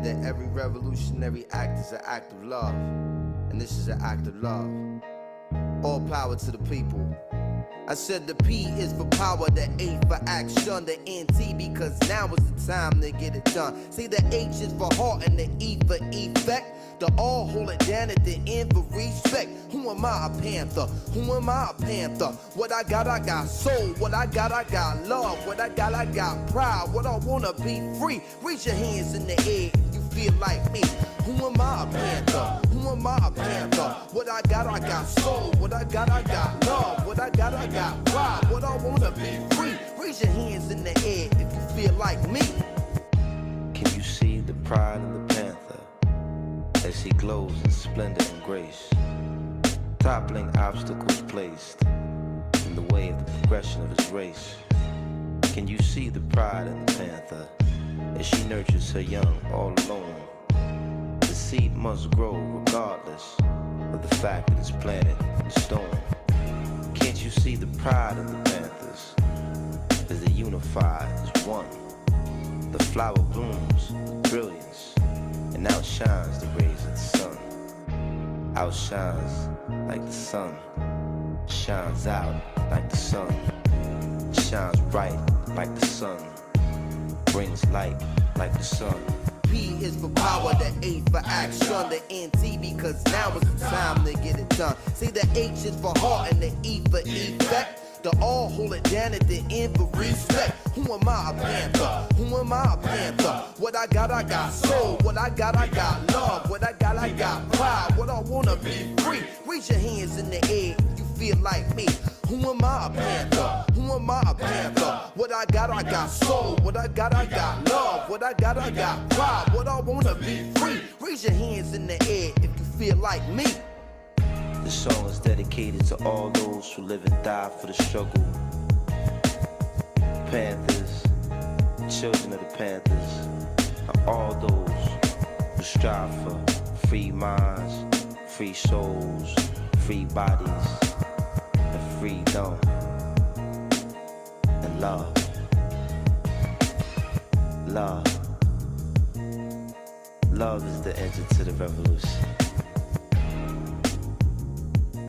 that every revolutionary act is an act of love, and this is an act of love. All power to the people. I said the P is for power, the A for action, the NT because now is the time to get it done. See, the H is for heart and the E for effect. The all hold it down at the end for respect. Who am I? A Panther. Who am I? A Panther. What I got soul. What I got love. What I got pride. What I wanna be free. Reach your hands in the air if you feel like me. Who am I? A Panther. Who am I? A Panther. What I got soul. What I got love. What I got pride. What I wanna be free. Reach your hands in the air if you feel like me. Can you see the pride in the Panther as he glows in splendor and grace, toppling obstacles placed in the way of the progression of his race? Can you see the pride in the Panther as she nurtures her young all alone? The seed must grow regardless of the fact that it's planted in stone. Can't you see the pride in the Panthers as they unify as one? The flower blooms with brilliance and outshines the rays of the sun. Outshines like the sun, shines out like the sun, shines bright like the sun, brings light like the sun. P is for power, the A for action, the NT because now is the time to get it done. See, the H is for heart and the E for effect. The all hold it down at the end for respect. Who am I? A Panther. Who am I? A Panther. What I got soul. What I got love. What I got pride. What I wanna be free. Reach your hands in the air if you feel like me. Who am I? A Panther. Who am I? A Panther. What I got soul. What I got love. What I got pride. What I wanna be free. Reach your hands in the air if you feel like me. This song is dedicated to all those who live and die for the struggle. Panthers, children of the Panthers, and all those who strive for free minds, free souls, free bodies, and freedom, and love. Love. Love is the engine to the revolution.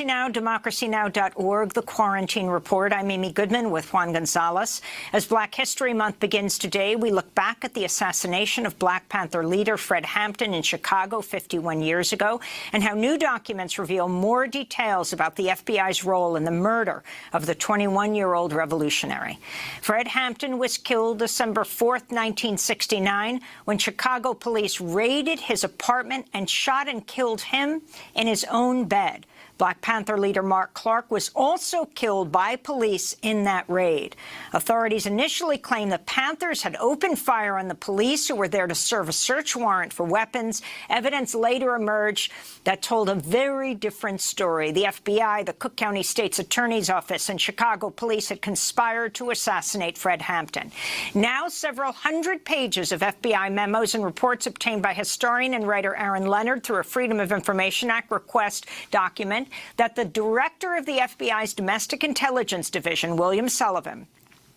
Now, democracynow.org, The Quarantine Report. I'm Amy Goodman with Juan Gonzalez. As Black History Month begins today, we look back at the assassination of Black Panther leader Fred Hampton in Chicago 51 years ago, and how new documents reveal more details about the FBI's role in the murder of the 21-year-old revolutionary. Fred Hampton was killed December 4th, 1969, when Chicago police raided his apartment and shot and killed him in his own bed. Black Panther leader Mark Clark was also killed by police in that raid. Authorities initially claimed the Panthers had opened fire on the police who were there to serve a search warrant for weapons. Evidence later emerged that told a very different story. The FBI, the Cook County State's Attorney's Office, and Chicago police had conspired to assassinate Fred Hampton. Now, several hundred pages of FBI memos and reports obtained by historian and writer Aaron Leonard through a Freedom of Information Act request document that the director of the FBI's Domestic Intelligence Division, William Sullivan,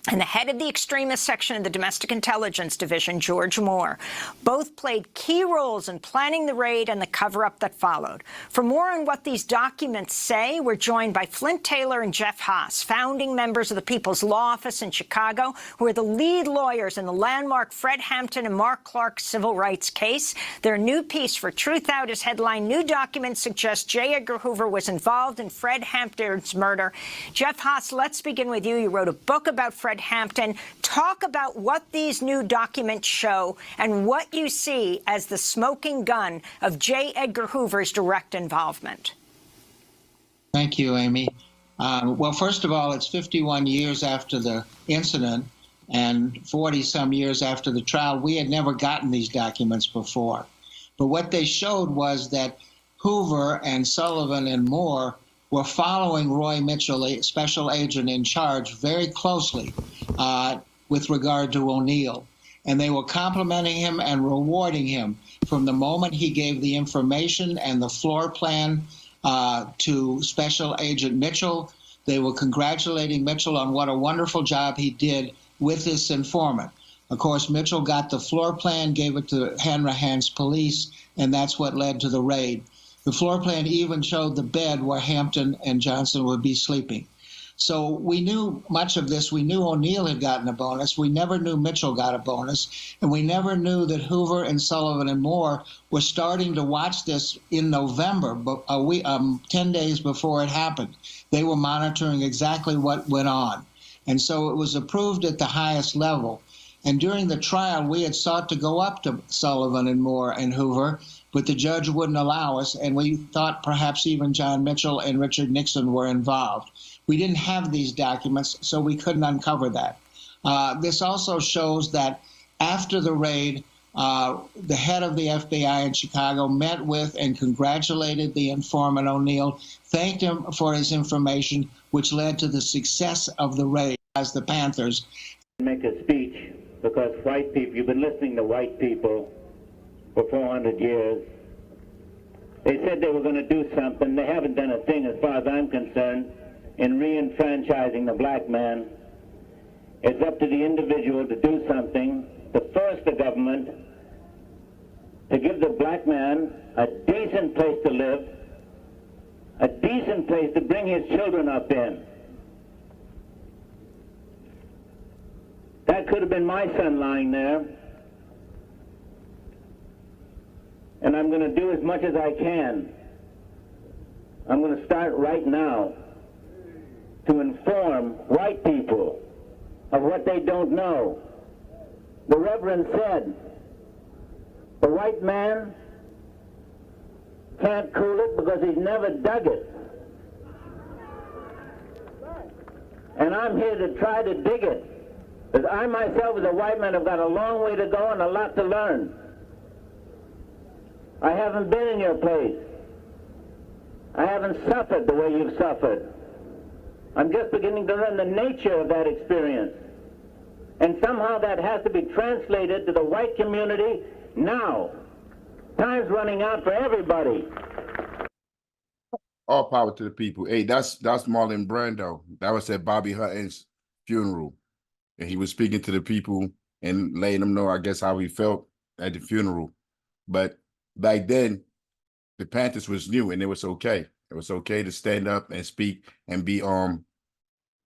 and the head of the extremist section of the Domestic Intelligence Division, George Moore, both played key roles in planning the raid and the cover-up that followed. For more on what these documents say, we're joined by Flint Taylor and Jeff Haas, founding members of the People's Law Office in Chicago, who are the lead lawyers in the landmark Fred Hampton and Mark Clark civil rights case. Their new piece for Truth Out is headlined, "New Documents Suggest J. Edgar Hoover Was Involved in Fred Hampton's Murder." Jeff Haas, let's begin with you. You wrote a book about Fred Hampton. Talk about what these new documents show and what you see as the smoking gun of J. Edgar Hoover's direct involvement. Thank you, Amy. Well, first of all, it's 51 years after the incident and 40-some years after the trial. We had never gotten these documents before. But what they showed was that Hoover and Sullivan and Moore were following Roy Mitchell, a special agent in charge, very closely with regard to O'Neill. And they were complimenting him and rewarding him from the moment he gave the information and the floor plan to Special Agent Mitchell. They were congratulating Mitchell on what a wonderful job he did with this informant. Of course, Mitchell got the floor plan, gave it to Hanrahan's police, and that's what led to the raid. The floor plan even showed the bed where Hampton and Johnson would be sleeping. So we knew much of this. We knew O'Neill had gotten a bonus. We never knew Mitchell got a bonus. And we never knew that Hoover and Sullivan and Moore were starting to watch this in November, 10 days before it happened. They were monitoring exactly what went on. And so it was approved at the highest level. And during the trial, we had sought to go up to Sullivan and Moore and Hoover, but the judge wouldn't allow us, and we thought perhaps even John Mitchell and Richard Nixon were involved. We didn't have these documents, so we couldn't uncover that. This also shows that after the raid, the head of the FBI in Chicago met with and congratulated the informant O'Neill, thanked him for his information, which led to the success of the raid as the Panthers. Make a speech because white people, you've been listening to white people for 400 years. They said they were going to do something. They haven't done a thing as far as I'm concerned in re-enfranchising the black man. It's up to the individual to do something, to force the government to give the black man a decent place to live, a decent place to bring his children up in. That could have been my son lying there. And I'm going to do as much as I can. I'm going to start right now to inform white people of what they don't know. The Reverend said, the white man can't cool it because he's never dug it. And I'm here to try to dig it. Because I myself as a white man have got a long way to go and a lot to learn. I haven't been in your place. I haven't suffered the way you've suffered. I'm just beginning to learn the nature of that experience. And somehow that has to be translated to the white community now. Time's running out for everybody. All power to the people. Hey, that's Marlon Brando. That was at Bobby Hutton's funeral. And he was speaking to the people and letting them know, I guess, how he felt at the funeral. But back then, the Panthers was new and it was okay. It was okay to stand up and speak and be and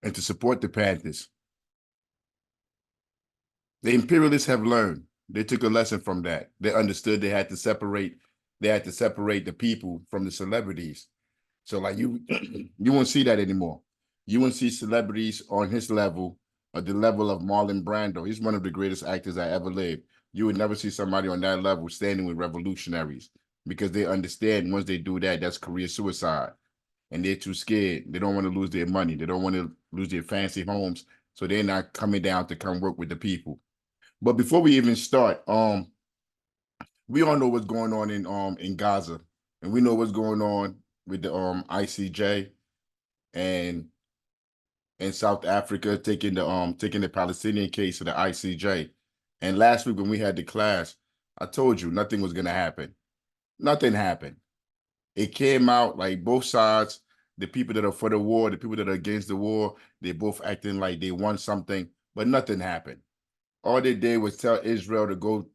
to support the Panthers. The imperialists have learned. They took a lesson from that. They understood they had to separate the people from the celebrities. So like you won't see that anymore. You won't see celebrities on his level or the level of Marlon Brando. He's one of the greatest actors I ever lived. You would never see somebody on that level standing with revolutionaries because they understand once they do that, that's career suicide. And they're too scared. They don't want to lose their money. They don't want to lose their fancy homes. So they're not coming down to come work with the people. But before we even start, we all know what's going on in Gaza. And we know what's going on with the ICJ and South Africa taking the Palestinian case to the ICJ. And last week when we had the class, I told you nothing was gonna happen. Nothing happened. It came out like both sides, the people that are for the war, the people that are against the war, they both acting like they want something, but nothing happened. All they did was tell Israel to go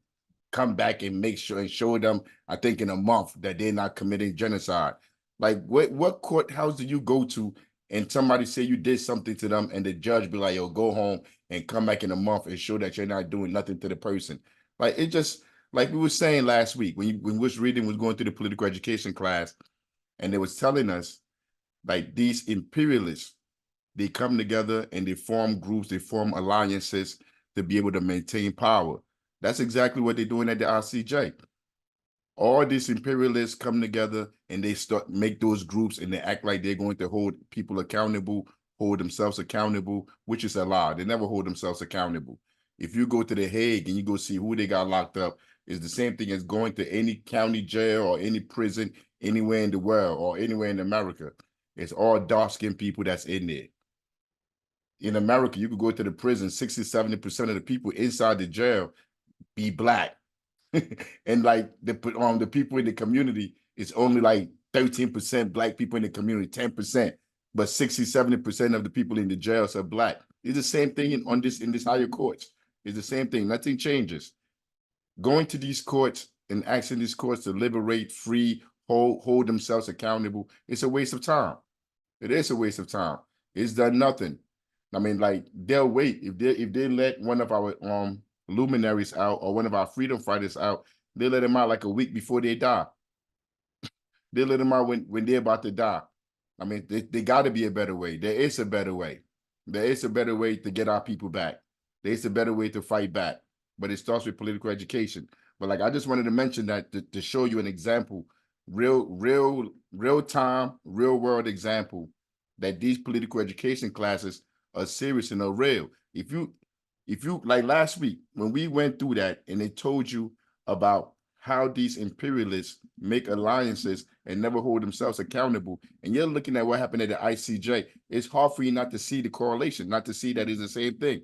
come back and make sure and show them, I think in a month, that they're not committing genocide. Like what courthouse do you go to and somebody say you did something to them and the judge be like, yo, go home and come back in a month and show that you're not doing nothing to the person? Like it just, like we were saying last week, when we was going through the political education class, and they was telling us, like these imperialists, they come together and they form groups, they form alliances to be able to maintain power. That's exactly what they're doing at the ICJ. All these imperialists come together and they make those groups and they act like they're going to hold people accountable, hold themselves accountable, which is a lie. They never hold themselves accountable. If you go to The Hague and you go see who they got locked up, it's the same thing as going to any county jail or any prison anywhere in the world or anywhere in America. It's all dark-skinned people that's in there. In America, you could go to the prison, 60-70% of the people inside the jail be black. And like the people in the community, it's only like 13% black people in the community, 10%, but 60-70% of the people in the jails are black. It's the same thing in this higher courts. It's the same thing. Nothing changes. Going to these courts and asking these courts to liberate, free, hold themselves accountable, it's a waste of time. It is a waste of time. It's done nothing. I mean, like, they'll wait. If they let one of our luminaries out or one of our freedom fighters out, they let them out like a week before they die. They let them out when they're about to die. I mean, they got to be a better way. There is a better way. There is a better way to get our people back. There is a better way to fight back. But it starts with political education. But like, I just wanted to mention that to show you an example, real time, real world example, that these political education classes are serious and are real. If you like last week when we went through that and they told you about how these imperialists make alliances and never hold themselves accountable, and you're looking at what happened at the ICJ, it's hard for you not to see the correlation, not to see that it's the same thing.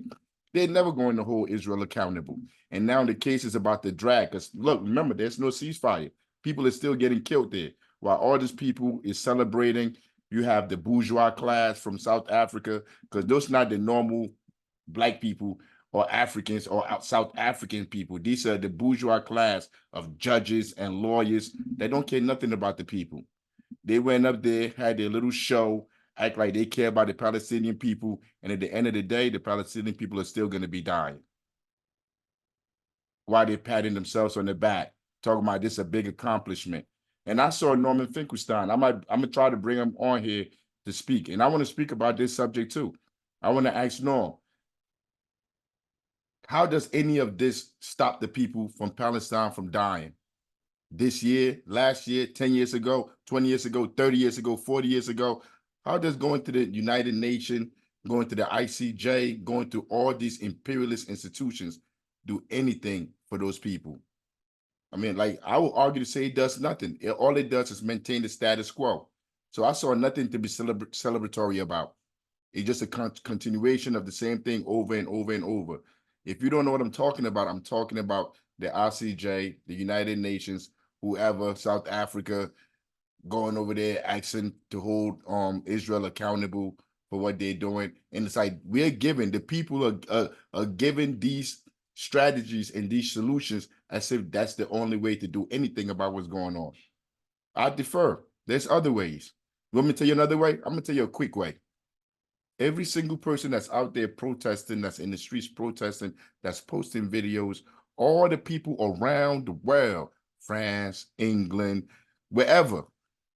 They're never going to hold Israel accountable. And now the case is about the drag. Because look, remember, there's no ceasefire. People are still getting killed there. While all these people is celebrating, you have the bourgeois class from South Africa, because those are not the normal Black people or Africans or South African people. These are the bourgeois class of judges and lawyers that don't care nothing about the people. They went up there, had their little show, act like they care about the Palestinian people, and at the end of the day, the Palestinian people are still going to be dying. While they're patting themselves on the back, talking about this a big accomplishment. And I saw Norman Finkelstein. I'm gonna try to bring him on here to speak, and I want to speak about this subject too. I want to ask Norm, how does any of this stop the people from Palestine from dying? This year, last year, 10 years ago, 20 years ago, 30 years ago, 40 years ago? How does going to the United Nations, going to the ICJ, going to all these imperialist institutions do anything for those people? I mean, like, I will argue to say it does nothing. All it does is maintain the status quo. So I saw nothing to be celebratory about. It's just a continuation of the same thing over and over and over. If you don't know what I'm talking about the ICJ, the United Nations, whoever, South Africa, going over there asking to hold Israel accountable for what they're doing. And it's like, we're giving, the people are given these strategies and these solutions as if that's the only way to do anything about what's going on. I defer. There's other ways. You want me to tell you another way? I'm gonna tell you a quick way. Every single person that's out there protesting, that's in the streets protesting, that's posting videos, all the people around the world, France, England, wherever,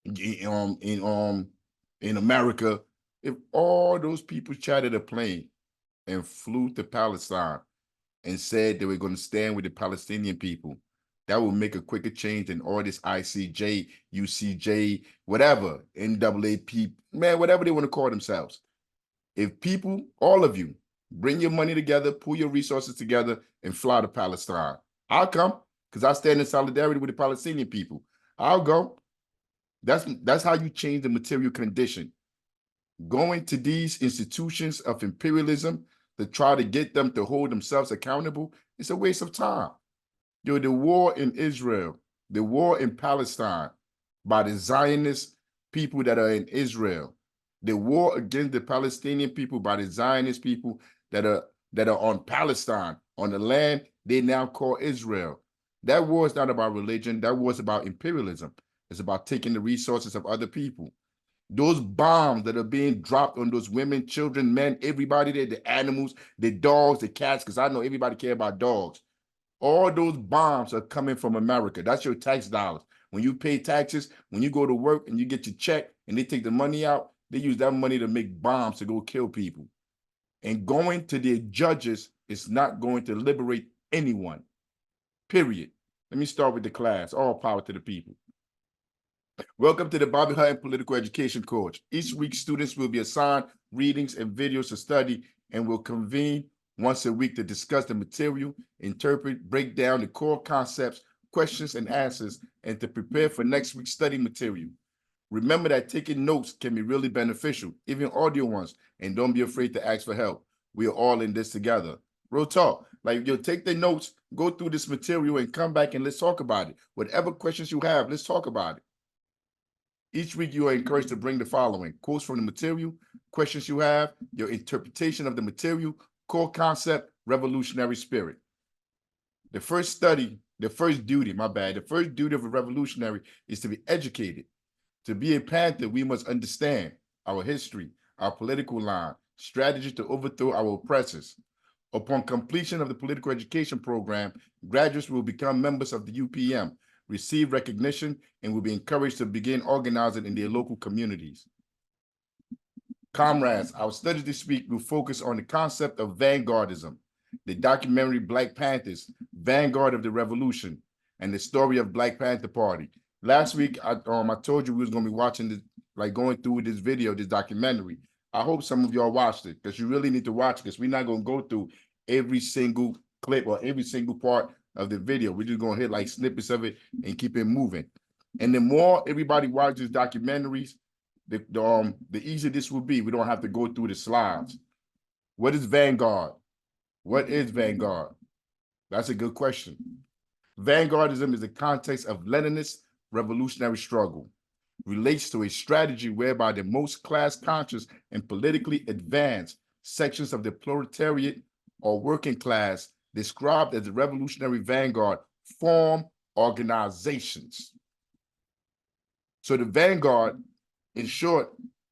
in America, if all those people chartered a plane and flew to Palestine and said they were going to stand with the Palestinian people, that will make a quicker change than all this ICJ, UCJ, whatever, NAAP, man, whatever they want to call themselves. If people, all of you, bring your money together, pull your resources together, and fly to Palestine, I'll come, because I stand in solidarity with the Palestinian people. I'll go. That's how you change the material condition. Going to these institutions of imperialism to try to get them to hold themselves accountable, it's a waste of time. Yo, the war in Israel, the war in Palestine by the Zionist people that are in Israel, the war against the Palestinian people by the Zionist people that are on Palestine, on the land they now call Israel. That war is not about religion. That war is about imperialism. It's about taking the resources of other people. Those bombs that are being dropped on those women, children, men, everybody there, the animals, the dogs, the cats, because I know everybody care about dogs. All those bombs are coming from America. That's your tax dollars. When you pay taxes, when you go to work and you get your check and they take the money out, they use that money to make bombs to go kill people. And going to their judges is not going to liberate anyone, period. Let me start with the class. All power to the people. Welcome to the Bobby Hutton Political Education Course. Each week, students will be assigned readings and videos to study and will convene once a week to discuss the material, interpret, break down the core concepts, questions, and answers, and to prepare for next week's study material. Remember that taking notes can be really beneficial, even audio ones, and don't be afraid to ask for help. We are all in this together. Real talk. Like, you'll take the notes, go through this material, and come back and let's talk about it. Whatever questions you have, let's talk about it. Each week, you are encouraged to bring the following: quotes from the material, questions you have, your interpretation of the material, core concept, revolutionary spirit. The first duty of a revolutionary is to be educated. To be a Panther, we must understand our history, our political line, strategy to overthrow our oppressors. Upon completion of the political education program, graduates will become members of the UPM, receive recognition, and will be encouraged to begin organizing in their local communities. Comrades, our study this week will focus on the concept of Vanguardism, the documentary Black Panthers, Vanguard of the Revolution, and the story of Black Panther Party. Last week, I told you we was going to be watching this, like going through this video, this documentary. I hope some of y'all watched it, because you really need to watch this. We're not going to go through every single clip or every single part of the video. We're just going to hit like snippets of it and keep it moving. And the more everybody watches documentaries, the easier this will be. We don't have to go through the slides. What is Vanguard? What is Vanguard? That's a good question. Vanguardism is the context of Leninist revolutionary struggle. Relates to a strategy whereby the most class-conscious and politically advanced sections of the proletariat or working class, described as the revolutionary vanguard, form organizations. So the vanguard, in short,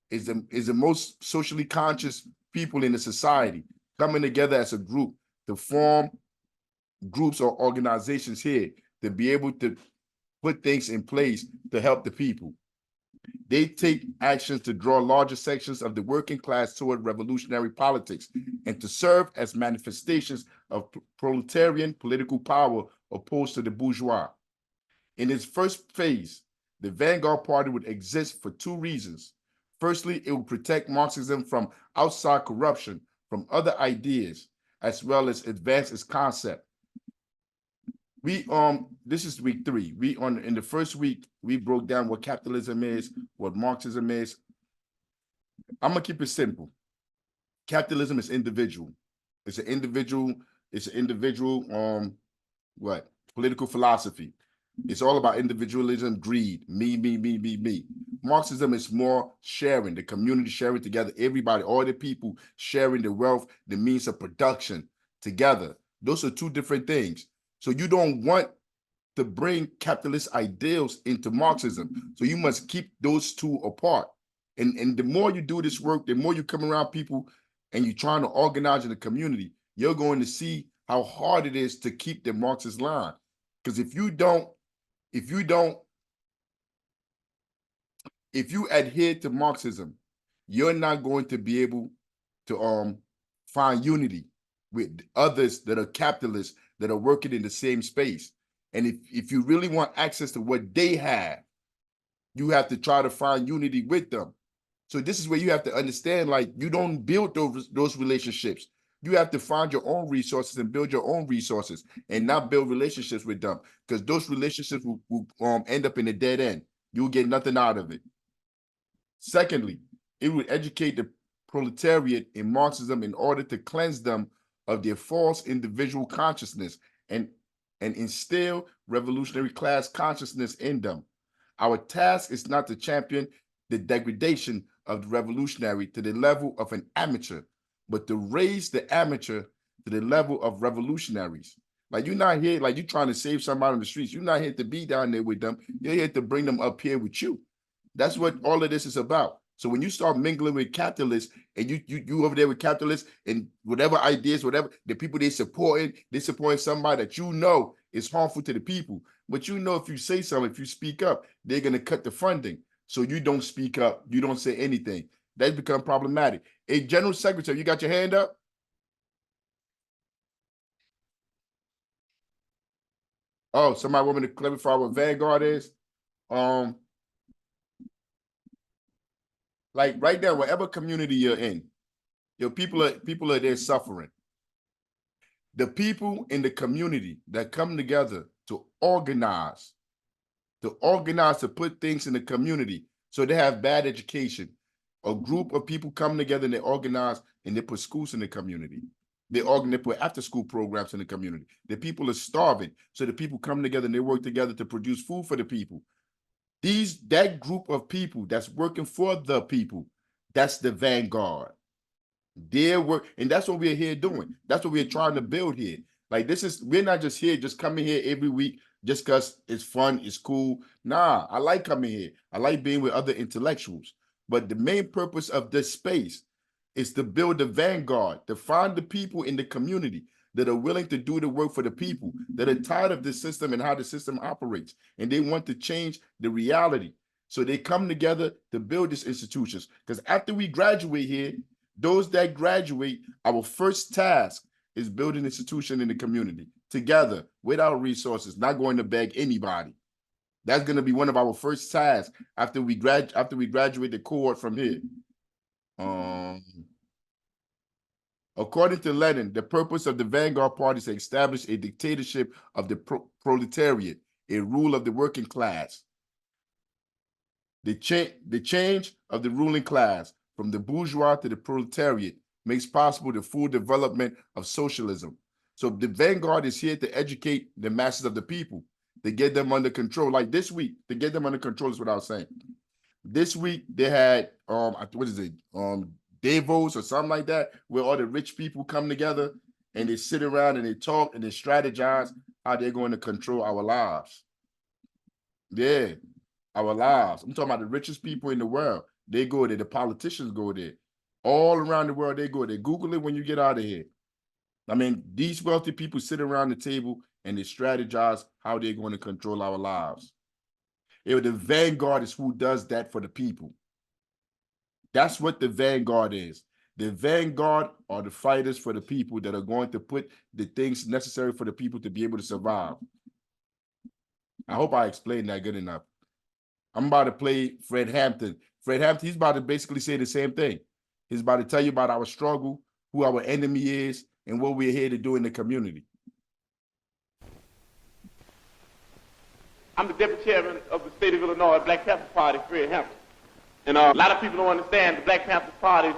is the most socially conscious people in the society coming together as a group to form groups or organizations here to be able to put things in place to help the people. They take actions to draw larger sections of the working class toward revolutionary politics and to serve as manifestations of proletarian political power opposed to the bourgeois. In its first phase, the Vanguard Party would exist for two reasons. Firstly, it would protect Marxism from outside corruption, from other ideas, as well as advance its concept. This is week 3. In the first week, we broke down what capitalism is, what Marxism is. I'm gonna keep it simple. Capitalism is individual. It's an individual political philosophy. It's all about individualism, greed, me. Marxism is more sharing, the community sharing together, everybody, all the people sharing the wealth, the means of production together. Those are two different things. So you don't want to bring capitalist ideals into Marxism. So you must keep those two apart. And the more you do this work, the more you come around people and you're trying to organize in the community, you're going to see how hard it is to keep the Marxist line. Because if you adhere to Marxism, you're not going to be able to find unity with others that are capitalists that are working in the same space. And if you really want access to what they have, you have to try to find unity with them. So this is where you have to understand, like, you don't build those relationships. You have to find your own resources and build your own resources and not build relationships with them, because those relationships will end up in a dead end. You'll get nothing out of it. Secondly, it would educate the proletariat in Marxism in order to cleanse them of their false individual consciousness and instill revolutionary class consciousness in them. Our task is not to champion the degradation of the revolutionary to the level of an amateur, but to raise the amateur to the level of revolutionaries. Like, you're not here, like you're trying to save somebody on the streets. You're not here to be down there with them. You're here to bring them up here with you. That's what all of this is about. So when you start mingling with capitalists and you over there with capitalists and whatever ideas, whatever, the people they're supporting somebody that you know is harmful to the people. But you know, if you say something, if you speak up, they're going to cut the funding. So you don't speak up. You don't say anything. That's become problematic. A General Secretary, you got your hand up? Oh, somebody want me to clarify what Vanguard is? Like right now, whatever community you're in, your people are there suffering. The people in the community that come together to organize to put things in the community. So they have bad education. A group of people come together and they organize and they put schools in the community. They put after school programs in the community. The people are starving. So the people come together and they work together to produce food for the people. That group of people that's working for the people, that's the vanguard. Their work, and that's what we're here doing. That's what we're trying to build here. Like we're not just here, just coming here every week just because it's fun, it's cool. Nah, I like coming here. I like being with other intellectuals. But the main purpose of this space is to build the vanguard, to find the people in the community that are willing to do the work for the people, that are tired of the system and how the system operates, and they want to change the reality. So they come together to build these institutions. Because after we graduate here, those that graduate, our first task is building an institution in the community together without resources, not going to beg anybody. That's going to be one of our first tasks after we graduate the cohort from here. According to Lenin, the purpose of the Vanguard Party is to establish a dictatorship of the proletariat, a rule of the working class. The change of the ruling class from the bourgeois to the proletariat makes possible the full development of socialism. So the Vanguard is here to educate the masses of the people, to get them under control. Like this week, to get them under control is what I was saying. This week they had Davos or something like that, where all the rich people come together and they sit around and they talk and they strategize how they're going to control our lives. Yeah, our lives. I'm talking about the richest people in the world. They go there. The politicians go there. All around the world, they go there. Google it when you get out of here. I mean, these wealthy people sit around the table and they strategize how they're going to control our lives. The Vanguard is who does that for the people. That's what the Vanguard is. The Vanguard are the fighters for the people that are going to put the things necessary for the people to be able to survive. I hope I explained that good enough. I'm about to play Fred Hampton. Fred Hampton, he's about to basically say the same thing. He's about to tell you about our struggle, who our enemy is, and what we're here to do in the community. I'm the deputy chairman of the state of Illinois Black Panther Party, Fred Hampton. And a lot of people don't understand the Black Panther Party's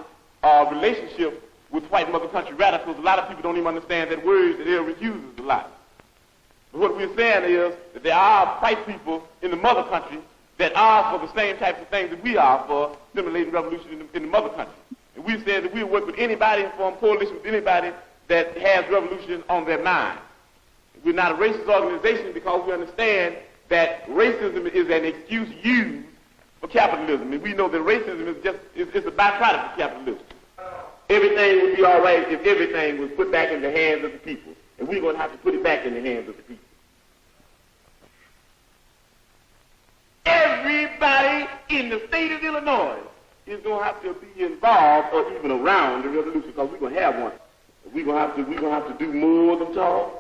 relationship with white mother country radicals. A lot of people don't even understand that word that Edgar uses a lot. But what we're saying is that there are white people in the mother country that are for the same types of things that we are for stimulating revolution in the mother country. And we said that we work with anybody and form coalition with anybody that has revolution on their mind. We're not a racist organization because we understand that racism is an excuse used for capitalism. And we know that racism is a byproduct of capitalism. Everything would be all right if everything was put back in the hands of the people. And we're going to have to put it back in the hands of the people. Everybody in the state of Illinois is going to have to be involved or even around the revolution because we're going to have one. We're going to have to do more than talk.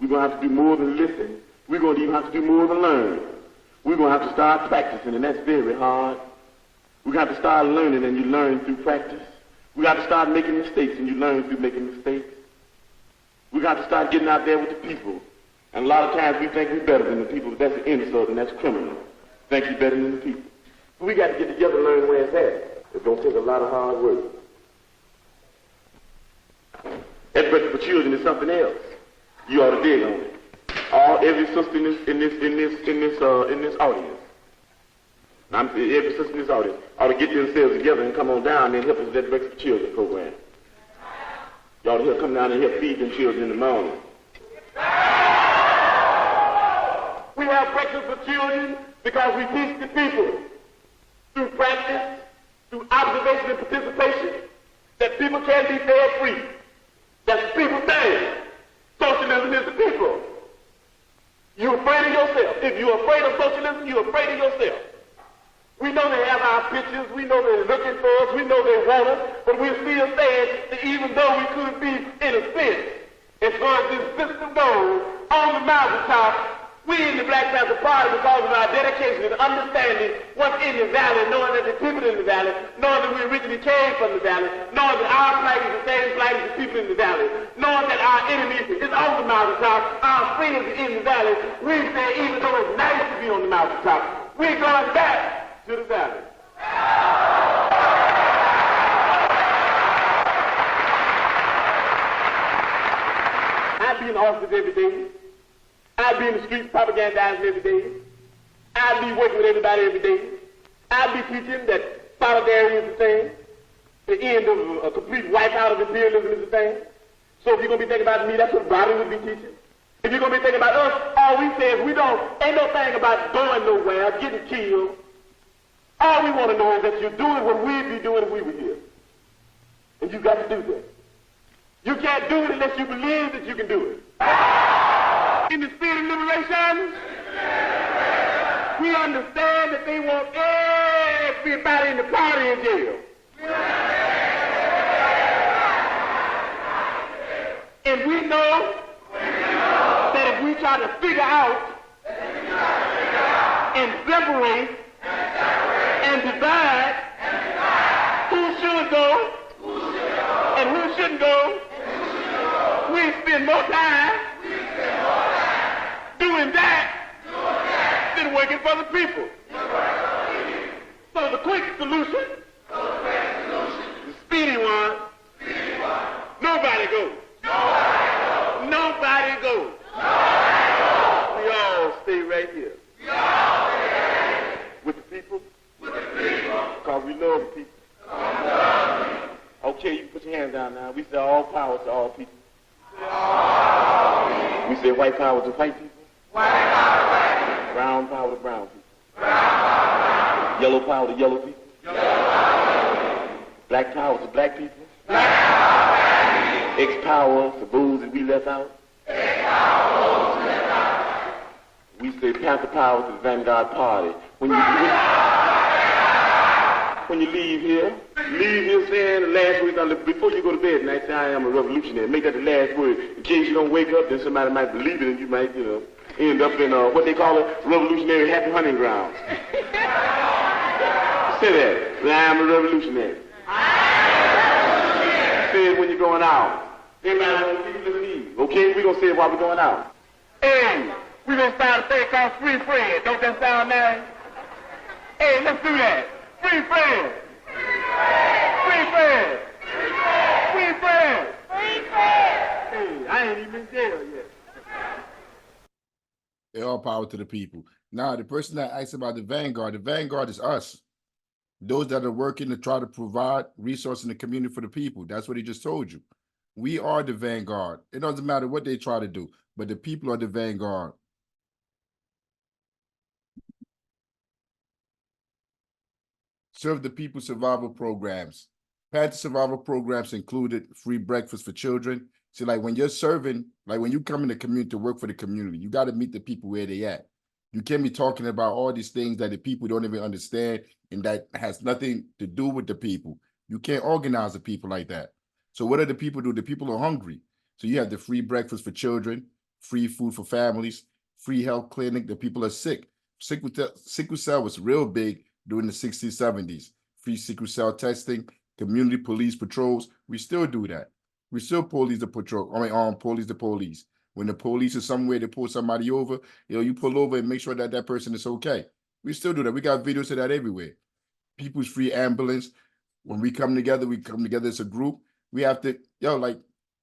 We're going to have to do more than listen. We're going to even have to do more than learn. We're going to have to start practicing, and that's very hard. We're going to have to start learning, and you learn through practice. We got to start making mistakes, and you learn through making mistakes. We got to start getting out there with the people. And a lot of times we think we're better than the people, but that's an insult, and that's criminal. Think you're better than the people. So we got to get together and learn where it's at. It's going to take a lot of hard work. Education for children is something else. You ought to dig on it. Every sister in this audience. Now, every sister in this audience ought to get themselves together and come on down and help us with that Breakfast for Children program. You ought to come down and help feed them children in the morning. We have Breakfast for Children because we teach the people through practice, through observation and participation, that people can be fed free. That's the people's thing. Socialism is the people. You're afraid of yourself. If you're afraid of socialism, you're afraid of yourself. We know they have our pictures. We know they're looking for us. We know they want us. But we're still saying that even though we could be in a sense, as far as this system goes, on the mountaintop, we in the Black Panther Party, because of our dedication and understanding what's in the valley, knowing that the people in the valley, knowing that we originally came from the valley, knowing that our flag is the same flag as the people in the valley, knowing that our enemy is on the mountaintop, our friends are in the valley, we say even though it's nice to be on the mountaintop, we're going back to the valley. I be in the office every day. I'd be in the streets propagandizing every day. I'd be working with everybody every day. I'd be teaching that solidarity is the thing. the end of a complete wipeout of imperialism is the thing. So if you're going to be thinking about me, that's what Brando would be teaching. If you're going to be thinking about us, all we say is ain't no thing about going nowhere, getting killed. All we want to know is that you're doing what we'd be doing if we were here. And you got to do that. You can't do it unless you believe that you can do it. In the spirit of liberation, we understand that they want everybody in the party in jail. And we know that if we try to figure out and separate and divide who should go and who shouldn't go, we spend more time doing that than working for the people. So the quick solution, the speedy one, nobody goes. Nobody goes. We all stay right here. With the people. Because we love the people. Okay, you can put your hands down now. We say all power to all people. We say white power to white people. Brown power to brown people. Yellow power to yellow people. Black power to black people. X power to those that we left out. We say Panther power to the Vanguard party. When you leave here saying the last word, before you go to bed tonight, say I am a revolutionary. Make that the last word. In case you don't wake up, then somebody might believe it and you might, end up in what they call it, revolutionary happy hunting grounds. Say that. I am a revolutionary. Say it when you're going out. Okay, we're going to say it while we're going out. Hey, we're going to start a thing called Free Fred. Don't that sound nice? Hey, let's do that. Free Fred. Free Fred. Free Fred. Free Fred. Hey, I ain't even in jail yet. All power to the people. Now, the person that asked about the Vanguard is us. Those that are working to try to provide resources in the community for the people. That's what he just told you. We are the Vanguard. It doesn't matter what they try to do, but the people are the Vanguard. Serve the people survival programs. Panther survival programs included free breakfast for children. See, like when you're serving, like when you come in the community to work for the community, you got to meet the people where they at. You can't be talking about all these things that the people don't even understand and that has nothing to do with the people. You can't organize the people like that. So what do the people do? The people are hungry. So you have the free breakfast for children, free food for families, free health clinic. The people are sick. Sickle cell was real big during the 60s, 70s. Free sickle cell testing, community police patrols. We still do that. We still police the patrol. Police the police. When the police is somewhere to pull somebody over, you pull over and make sure that that person is okay. We still do that. We got videos of that everywhere. People's free ambulance. When we come together as a group. We have to,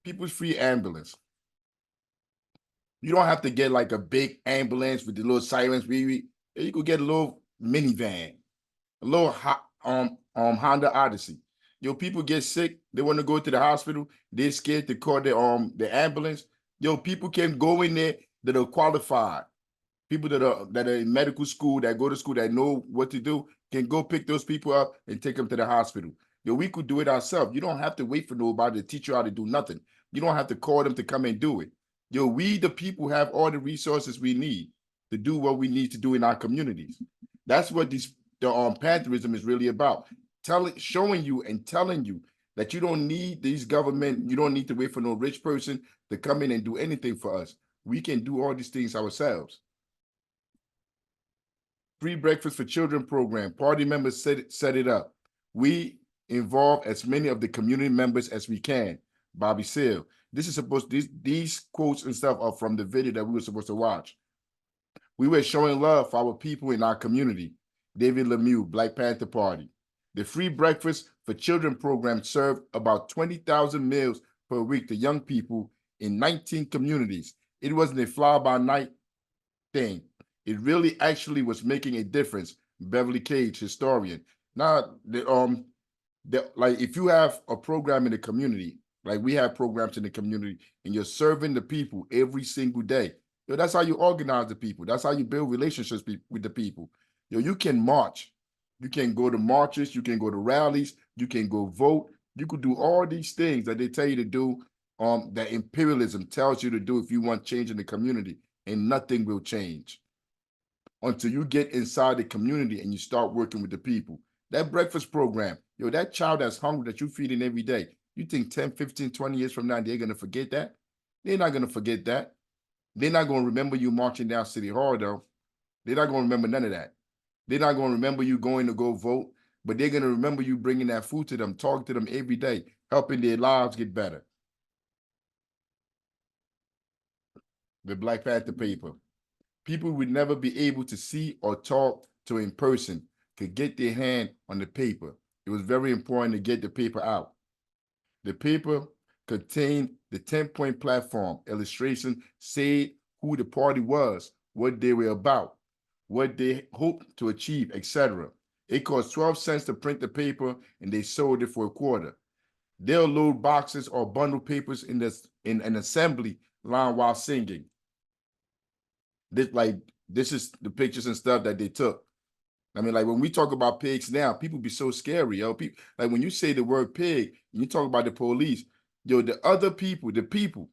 people's free ambulance. You don't have to get like a big ambulance with the little sirens. You could get a little minivan, a little Honda Odyssey. People get sick. They want to go to the hospital. They're scared to call the ambulance. People can go in there that are qualified. People that are in medical school, that go to school, that know what to do, can go pick those people up and take them to the hospital. We could do it ourselves. You don't have to wait for nobody to teach you how to do nothing. You don't have to call them to come and do it. We, the people, have all the resources we need to do what we need to do in our communities. That's what the Pantherism is really about. Showing you and telling you that you don't need these government, you don't need to wait for no rich person to come in and do anything for us. We can do all these things ourselves. Free breakfast for children program. Party members set it up. We involve as many of the community members as we can. Bobby Seale. These quotes and stuff are from the video that we were supposed to watch. We were showing love for our people in our community. David Lemieux, Black Panther Party. The free breakfast for children program served about 20,000 meals per week to young people in 19 communities. It wasn't a fly-by-night thing. It really actually was making a difference. Beverly Cage, historian. Now, that, like, if you have a program in the community, like we have programs in the community, and you're serving the people every single day, yo, that's how you organize the people. That's how you build relationships with the people. Yo, you can march. You can go to marches. You can go to rallies. You can go vote. You could do all these things that they tell you to do, that imperialism tells you to do if you want change in the community, and nothing will change until you get inside the community and you start working with the people. That breakfast program, yo, that child that's hungry that you're feeding every day, you think 10, 15, 20 years from now, they're going to forget that? They're not going to forget that. They're not going to remember you marching down City Hall, though. They're not going to remember none of that. They're not going to remember you going to go vote, but they're going to remember you bringing that food to them, talking to them every day, helping their lives get better. The Black Panther paper. People would never be able to see or talk to in person could get their hand on the paper. It was very important to get the paper out. The paper contained the 10-point platform illustration, said who the party was, what they were about, what they hoped to achieve, etc. It cost 12 cents to print the paper, and they sold it for $0.25. They'll load boxes or bundle papers in an assembly line while singing. This is the pictures and stuff that they took. I mean, like when we talk about pigs now, people be so scary, yo. People, like when you say the word pig, and you talk about the police, yo, the other people, the people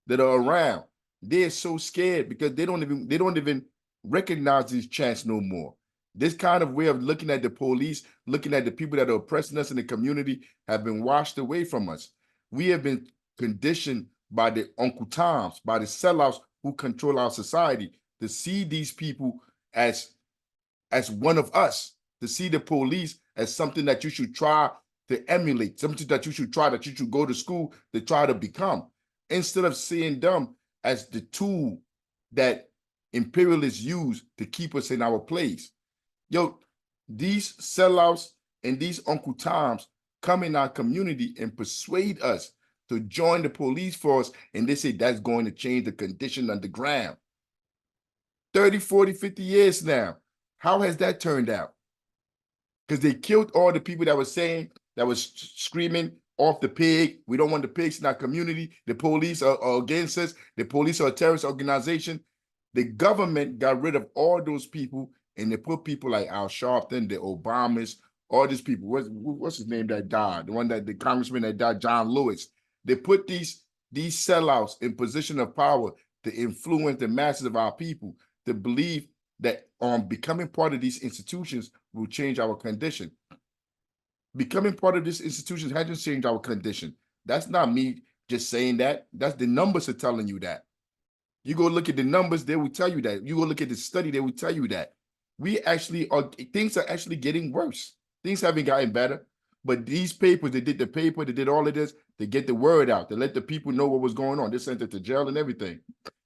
that are around, they're so scared because they don't even recognize these chants no more. This kind of way of looking at the police, looking at the people that are oppressing us in the community, have been washed away from us. We have been conditioned by the Uncle Toms, by the sellouts who control our society, to see these people as one of us, to see the police as something that you should try to emulate, something that you should go to school to try to become, instead of seeing them as the tool that imperialists use to keep us in our place. Yo, these sellouts and these Uncle Toms come in our community and persuade us to join the police force, and they say that's going to change the condition on the ground. 30, 40, 50 years now. How has that turned out? Because they killed all the people that was screaming off the pig. We don't want the pigs in our community. The police are against us. The police are a terrorist organization. The government got rid of all those people, and they put people like Al Sharpton, the Obamas, all these people. What's his name that died? The congressman that died, John Lewis. They put these sellouts in position of power to influence the masses of our people, to believe that becoming part of these institutions will change our condition. Becoming part of these institutions hasn't changed our condition. That's not me just saying that. That's the numbers are telling you that. You go look at the numbers, they will tell you that. You go look at the study, they will tell you that. Things are actually getting worse. Things haven't gotten better. But these papers, they did the paper, they did all of this to get the word out, to let the people know what was going on. They sent it to jail and everything.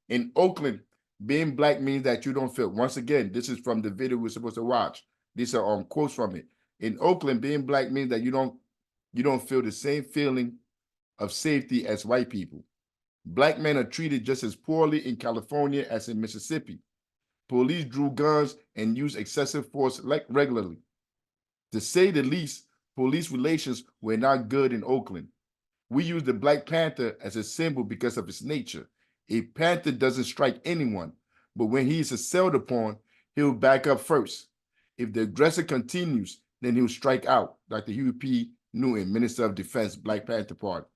In Oakland, being Black means that you don't feel. Once again, this is from the video we're supposed to watch. These are quotes from it. In Oakland, being Black means that you don't feel the same feeling of safety as white people. Black men are treated just as poorly in California as in Mississippi. Police drew guns and used excessive force regularly. To say the least, police relations were not good in Oakland. We use the Black Panther as a symbol because of its nature. A panther doesn't strike anyone, but when he is assailed upon, he'll back up first. If the aggressor continues, then he'll strike out. Dr. Huey P. Newton, Minister of Defense, Black Panther Party.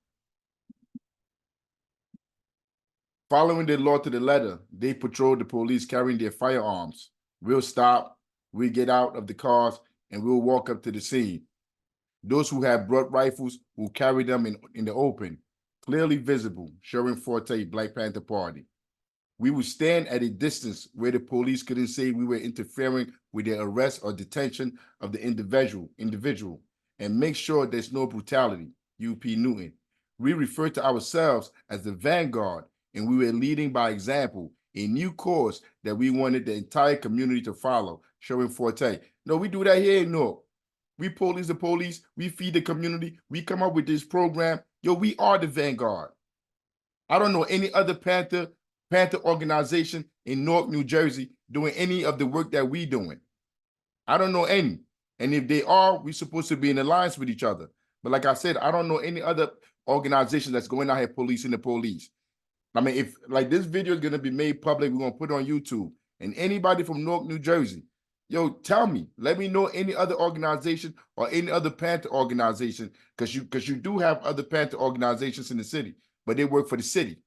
Following the law to the letter, they patrolled the police carrying their firearms. We'll stop, we'll get out of the cars, and we'll walk up to the scene. Those who have brought rifles will carry them in the open, clearly visible, showing Forte, Black Panther Party. We would stand at a distance where the police couldn't say we were interfering with their arrest or detention of the individual, and make sure there's no brutality, UP Newton. We refer to ourselves as the Vanguard, and we were leading by example, a new course that we wanted the entire community to follow, showing Forte. No, we do that here in Newark. We police the police, we feed the community, we come up with this program. Yo, we are the Vanguard. I don't know any other Panther organization in Newark, New Jersey doing any of the work that we doing. I don't know any. And if they are, we're supposed to be in alliance with each other. But like I said, I don't know any other organization that's going out here policing the police. I mean, if like this video is going to be made public, we're going to put it on YouTube. And anybody from Newark, New Jersey, yo, tell me, let me know any other organization or any other Panther organization, because you do have other Panther organizations in the city, but they work for the city.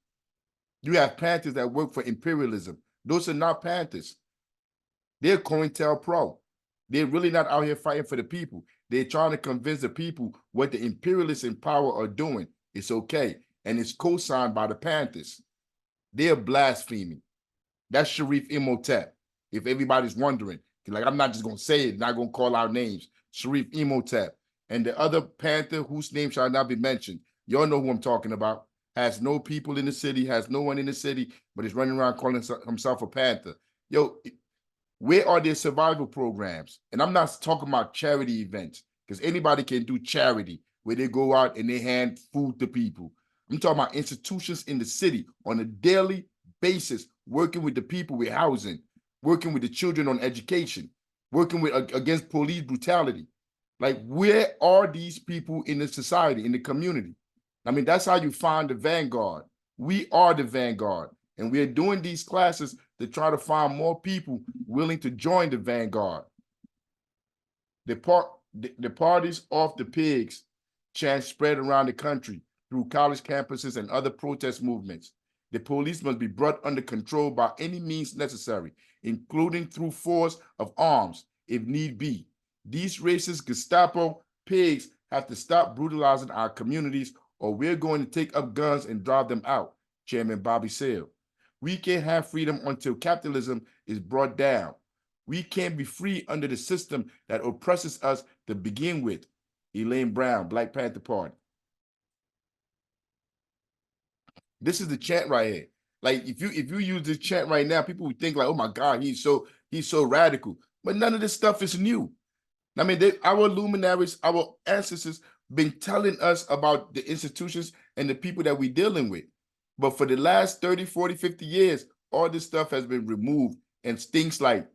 You have Panthers that work for imperialism. Those are not Panthers. They're COINTELPRO. They're really not out here fighting for the people. They're trying to convince the people what the imperialists in power are doing. It's okay. And it's co-signed by the Panthers. They're blaspheming. That's Sharif Imhotep, if everybody's wondering. Like, I'm not just going to say it, not going to call out names. Sharif Imhotep. And the other Panther, whose name shall not be mentioned, y'all know who I'm talking about, has no people in the city, has no one in the city, but is running around calling himself a Panther. Yo, where are their survival programs? And I'm not talking about charity events, because anybody can do charity, where they go out and they hand food to people. I'm talking about institutions in the city on a daily basis, working with the people with housing, working with the children on education, working with against police brutality. Like, where are these people in the society, in the community? I mean, that's how you find the Vanguard. We are the Vanguard. And we're doing these classes to try to find more people willing to join the Vanguard. The parties off the pigs chant spread around the country through college campuses and other protest movements. The police must be brought under control by any means necessary, including through force of arms, if need be. These racist Gestapo pigs have to stop brutalizing our communities, or we're going to take up guns and drive them out, Chairman Bobby Seale. We can't have freedom until capitalism is brought down. We can't be free under the system that oppresses us to begin with. Elaine Brown, Black Panther Party. This is the chant right here. Like, if you use this chant right now, people would think like, oh my God, he's so radical. But none of this stuff is new. I mean, our luminaries, our ancestors been telling us about the institutions and the people that we're dealing with. But for the last 30, 40, 50 years, all this stuff has been removed, and things like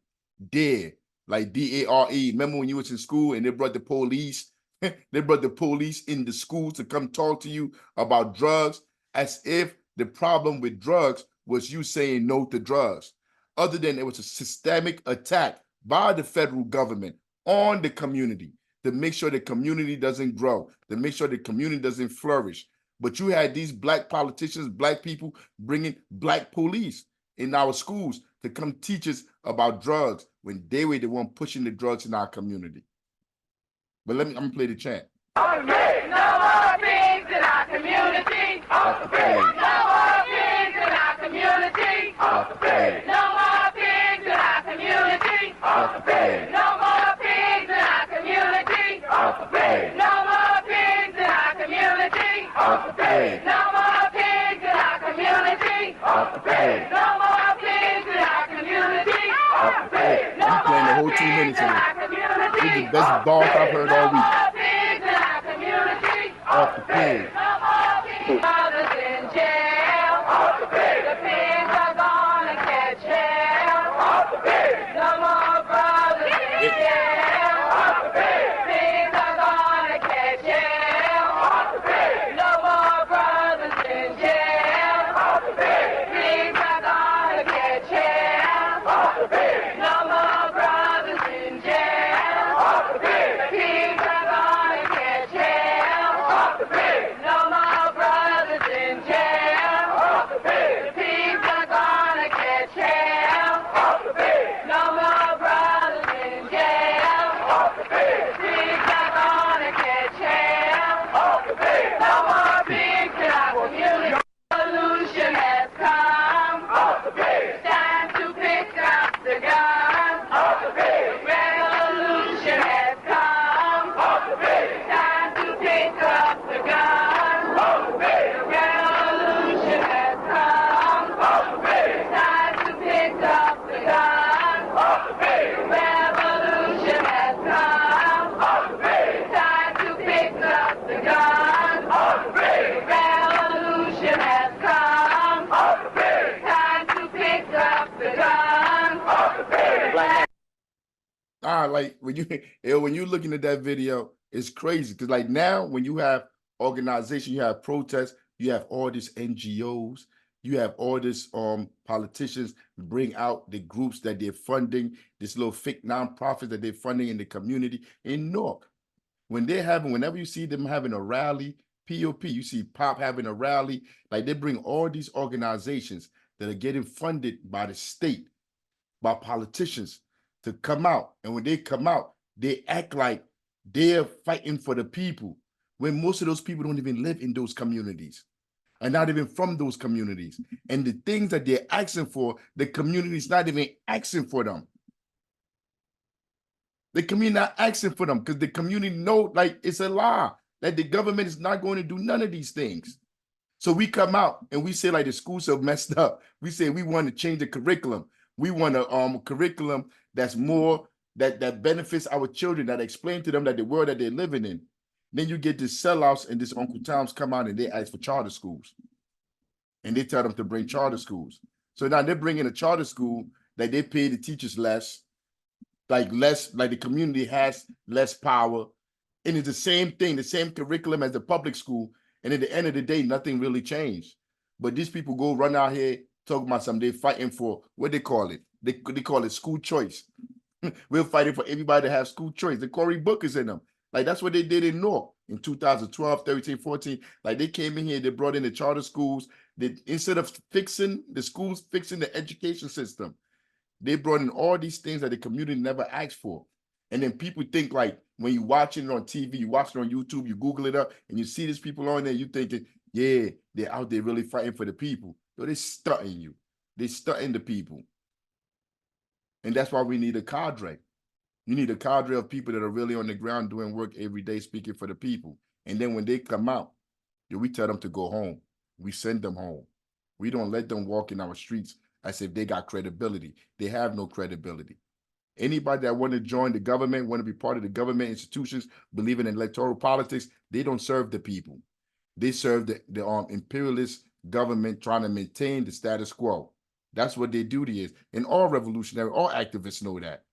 DARE, like D-A-R-E. Remember when you was in school and they brought the police? They brought the police in the school to come talk to you about drugs, as if the problem with drugs was you saying no to drugs. Other than it was a systemic attack by the federal government on the community to make sure the community doesn't grow, to make sure the community doesn't flourish. But you had these black politicians, black people bringing black police in our schools to come teach us about drugs when they were the one pushing the drugs in our community. But I'm gonna play the chant. No more pigs in our community. Off the pig. No more pigs in our community. Off the pig. No more pigs in our community. Off the pig. No more pigs in our community. Off the pig. No more pigs in our community. Off the pig. No more pigs in our community. Off the pig. No more pigs in our community. Off the pig. I'm playing the whole 2 minutes of it. This is the best bars I've heard all week. Off the pig. Brothers in jail. Off the pig. The pigs are gonna catch hell. Off the pig. No more brothers in jail. Off the pig. Pigs are gonna catch hell. Off the pig. No more brothers in jail. Off the pig. Pigs are gonna catch hell. Off the pig. No more brothers in jail. Off the pig. Pigs are gonna catch hell. Off the pig. No more brothers in jail. Off the pig. The pigs are gonna catch hell. Off the pig. No more brothers in jail. Off the pig. The pigs are gonna catch hell. Off the pig. No more pigs in our community. Revolution has come. Off the pig. It's time to pick up the gun. Off the pig. Revolution has come. Off the pig. It's time to pick up the gun. Off the pig. Revolution has come. Off the pig. It's time to pick up the gun. Off the pig. Revolution has come. Off the pig. It's time to pick up the gun. Off the pig. Revolution has come. Off the pig. Time to pick up the gun. Off the pig. Like when you looking at that video, It's crazy because like now when you have organization, you have protests, you have all these NGOs, you have all this politicians bring out the groups that they're funding, this little fake nonprofits that they're funding in the community in Newark. Whenever you see them having a rally, POP, you see Pop having a rally, like they bring all these organizations that are getting funded by the state, by politicians to come out. And when they come out, they act like they're fighting for the people when most of those people don't even live in those communities and not even from those communities. And the things that they're asking for, the community's not even asking for them. The community not asking for them because the community know like it's a lie that the government is not going to do none of these things. So we come out and we say like the schools are messed up. We say we want to change the curriculum. We want a curriculum that's more that benefits our children, that explain to them that the world that they're living in. Then you get this sellouts and this Uncle Tom's come out and they ask for charter schools. And they tell them to bring charter schools. So now they're bringing a charter school that they pay the teachers less, like the community has less power. And it's the same thing, the same curriculum as the public school. And at the end of the day, nothing really changed. But these people go run out here talking about something, they're fighting for, what they call it? They call it school choice. We're fighting for everybody to have school choice. The Cory Booker's in them. Like that's what they did in Newark in 2012, 13, 14. Like they came in here, they brought in the charter schools. Instead of fixing the schools, fixing the education system, they brought in all these things that the community never asked for. And then people think like when you watching it on TV, you watch it on YouTube, you Google it up, and you see these people on there, you thinking, yeah, they're out there really fighting for the people. So they're stunting you. They're stunting the people. And that's why we need a cadre. You need a cadre of people that are really on the ground doing work every day, speaking for the people. And then when they come out, we tell them to go home. We send them home. We don't let them walk in our streets as if they got credibility. They have no credibility. Anybody that want to join the government, want to be part of the government institutions, believe in electoral politics, they don't serve the people. They serve the imperialist government trying to maintain the status quo. That's what their duty is. And all revolutionary, all activists know that.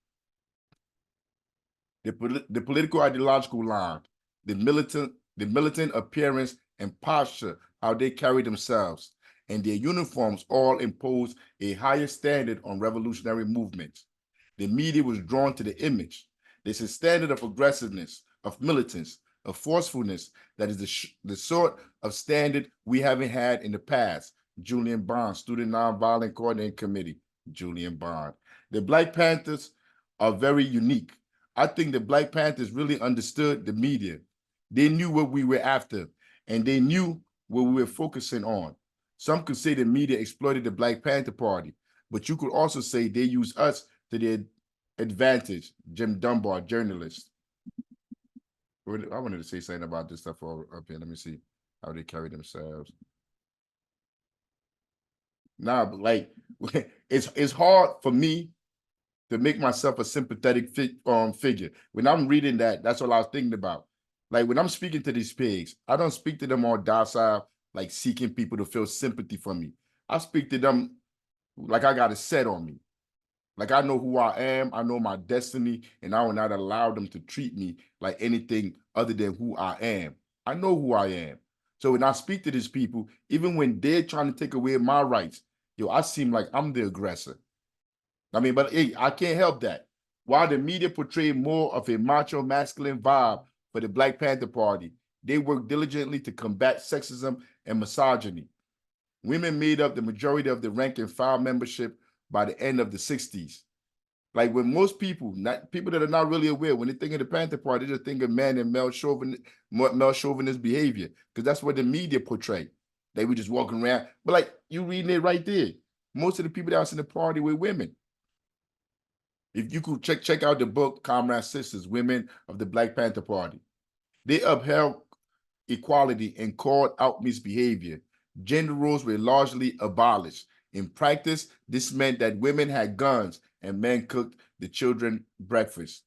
The political ideological line, the militant appearance and posture, how they carry themselves, and their uniforms all impose a higher standard on revolutionary movements. The media was drawn to the image. There's a standard of aggressiveness, of militance, of forcefulness that is the sort of standard we haven't had in the past. Julian Bond, Student Nonviolent Coordinating Committee, Julian Bond. The Black Panthers are very unique. I think the Black Panthers really understood the media. They knew what we were after, and they knew what we were focusing on. Some could say the media exploited the Black Panther Party, but you could also say they used us to their advantage. Jim Dunbar, journalist. I wanted to say something about this stuff up here. Let me see how they carry themselves. Nah, but like it's hard for me to make myself a sympathetic figure. When I'm reading that, that's all I was thinking about. Like when I'm speaking to these pigs, I don't speak to them all docile, like seeking people to feel sympathy for me. I speak to them like I got a set on me. Like I know who I am, I know my destiny, and I will not allow them to treat me like anything other than who I am. I know who I am. So when I speak to these people, even when they're trying to take away my rights, I seem like I'm the aggressor. I mean, but hey, I can't help that. While the media portray more of a macho masculine vibe for the Black Panther Party, they work diligently to combat sexism and misogyny. Women made up the majority of the rank and file membership by the end of the 60s. Like when most people that are not really aware, when they think of the Panther Party, they just think of men and male chauvinist behavior, because that's what the media portray. They were just walking around. But like you reading it right there, most of the people that was in the party were women. If you could check out the book, Comrade Sisters, Women of the Black Panther Party. They upheld equality and called out misbehavior. Gender roles were largely abolished. In practice, this meant that women had guns and men cooked the children breakfast.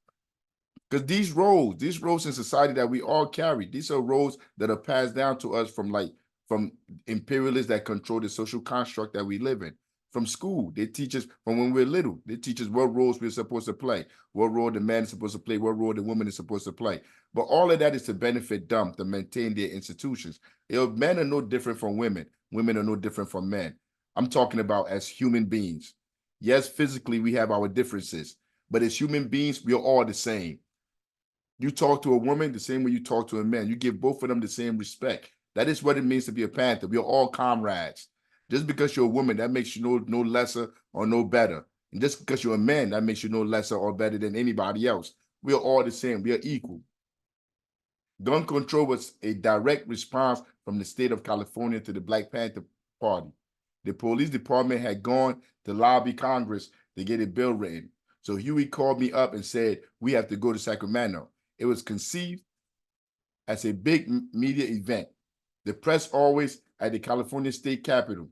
Because these roles in society that we all carry, these are roles that are passed down to us from imperialists that control the social construct that we live in, from school. They teach us from when we're little. They teach us what roles we're supposed to play, what role the man is supposed to play, what role the woman is supposed to play. But all of that is to benefit them, to maintain their institutions. Men are no different from women. Women are no different from men. I'm talking about as human beings. Yes, physically we have our differences, but as human beings, we are all the same. You talk to a woman the same way you talk to a man. You give both of them the same respect. That is what it means to be a Panther. We are all comrades. Just because you're a woman, that makes you no lesser or no better. And just because you're a man, that makes you no lesser or better than anybody else. We are all the same. We are equal. Gun control was a direct response from the state of California to the Black Panther Party. The police department had gone to lobby Congress to get a bill written. So Huey called me up and said, we have to go to Sacramento. It was conceived as a big media event. The press always at the California State Capitol.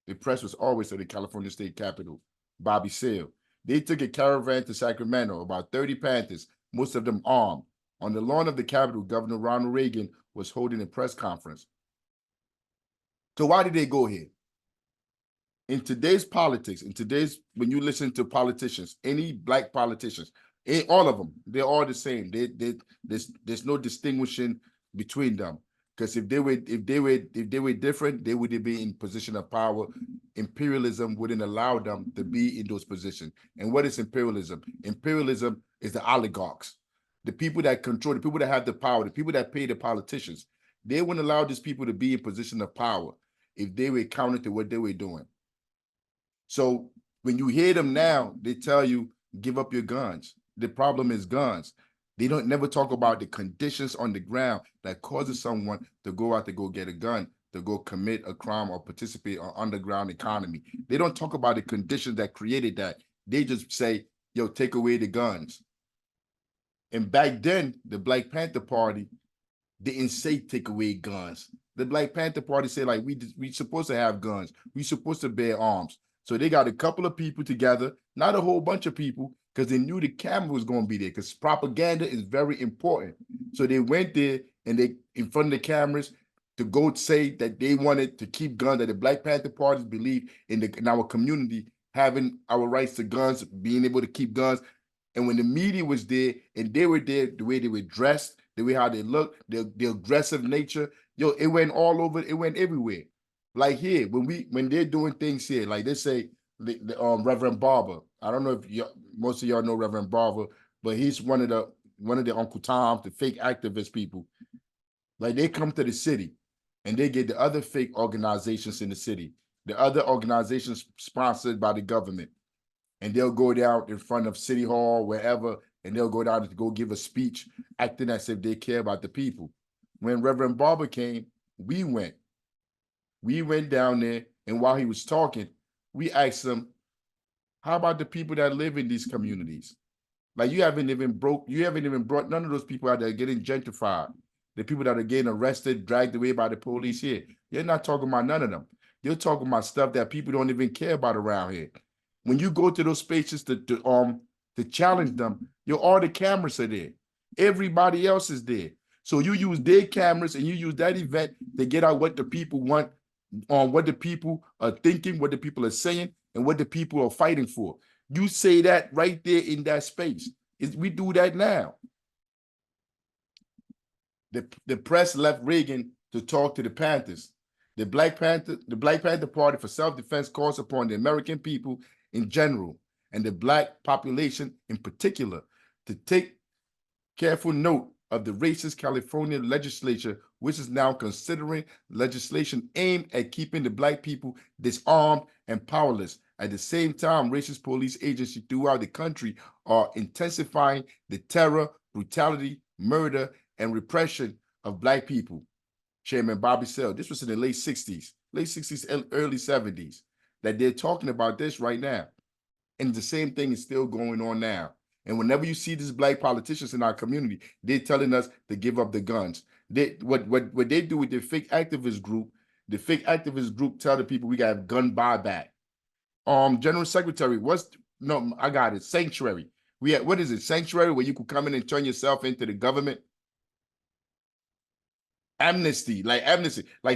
The press was always at the California State Capitol, Bobby Seale. They took a caravan to Sacramento, about 30 Panthers, most of them armed. On the lawn of the Capitol, Governor Ronald Reagan was holding a press conference. So why did they go here? In today's politics, when you listen to politicians, any black politicians, all of them, they're all the same. There's no distinguishing between them. Because if they were different, they would be in position of power. Imperialism wouldn't allow them to be in those positions. And what is imperialism? Imperialism is the oligarchs, the people that control, the people that have the power, the people that pay the politicians. They wouldn't allow these people to be in position of power if they were counter to what they were doing. So when you hear them now, they tell you, give up your guns. The problem is guns. They don't never talk about the conditions on the ground that causes someone to go out to go get a gun, to go commit a crime or participate in underground economy. They don't talk about the conditions that created that. They just say, yo, take away the guns. And back then, the Black Panther Party didn't say take away guns. The Black Panther Party said, like, we supposed to have guns. We supposed to bear arms. So they got a couple of people together, not a whole bunch of people, because they knew the camera was going to be there, because propaganda is very important. So they went there and they, in front of the cameras, to go say that they wanted to keep guns, that the Black Panther parties believe in our community having our rights to guns, being able to keep guns. And when the media was there and they were there, the way they were dressed, the way how they looked, the aggressive nature, yo, it went all over, it went everywhere. Like here, when they're doing things here, like they say, the Reverend Barber. I don't know if most of y'all know Reverend Barber, but he's one of the Uncle Tom, the fake activist people. Like they come to the city and they get the other fake organizations in the city, the other organizations sponsored by the government. And they'll go down in front of City Hall, wherever, and they'll go down to go give a speech, acting as if they care about the people. When Reverend Barber came, we went down there, and while he was talking, we asked him, how about the people that live in these communities? Like you haven't even brought none of those people out there getting gentrified. The people that are getting arrested, dragged away by the police here. You're not talking about none of them. You're talking about stuff that people don't even care about around here. When you go to those spaces to challenge them, all the cameras are there. Everybody else is there. So you use their cameras and you use that event to get out what the people want, on what the people are thinking, what the people are saying, and what the people are fighting for. You say that right there in that space. We do that now. The press left Reagan to talk to the Panthers. The Black Panther Party for Self-Defense calls upon the American people in general and the Black population in particular to take careful note of the racist California legislature, which is now considering legislation aimed at keeping the Black people disarmed and powerless. At the same time, racist police agencies throughout the country are intensifying the terror, brutality, murder, and repression of Black people. Chairman Bobby Seale, this was in the late 60s, early 70s, that they're talking about this right now. And the same thing is still going on now. And whenever you see these Black politicians in our community, they're telling us to give up the guns. What they do with the fake activist group tell the people we got to have gun buyback. General Secretary, I got it, sanctuary. What is it, sanctuary, where you could come in and turn yourself into the government? Amnesty. Like,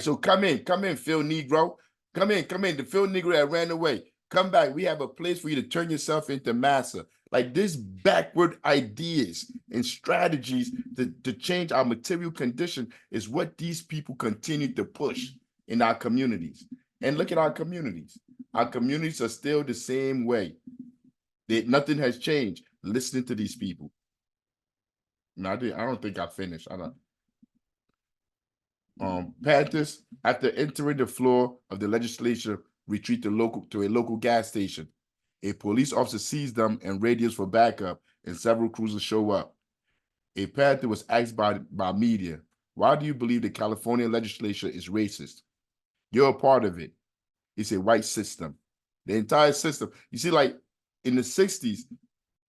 so come in, Phil Negro. Come in, the Phil Negro that ran away. Come back. We have a place for you to turn yourself into massa. Like this backward ideas and strategies to change our material condition is what these people continue to push in our communities. And look at our communities. Our communities are still the same way. Nothing has changed. Listening to these people. No, I don't think I finished. I don't. Panthers, after entering the floor of the legislature, retreat to a local gas station. A police officer sees them and radios for backup, and several cruisers show up. A Panther was asked by media, "Why do you believe the California legislature is racist?" "You're a part of it. It's a white system." The entire system. You see, like in the 60s,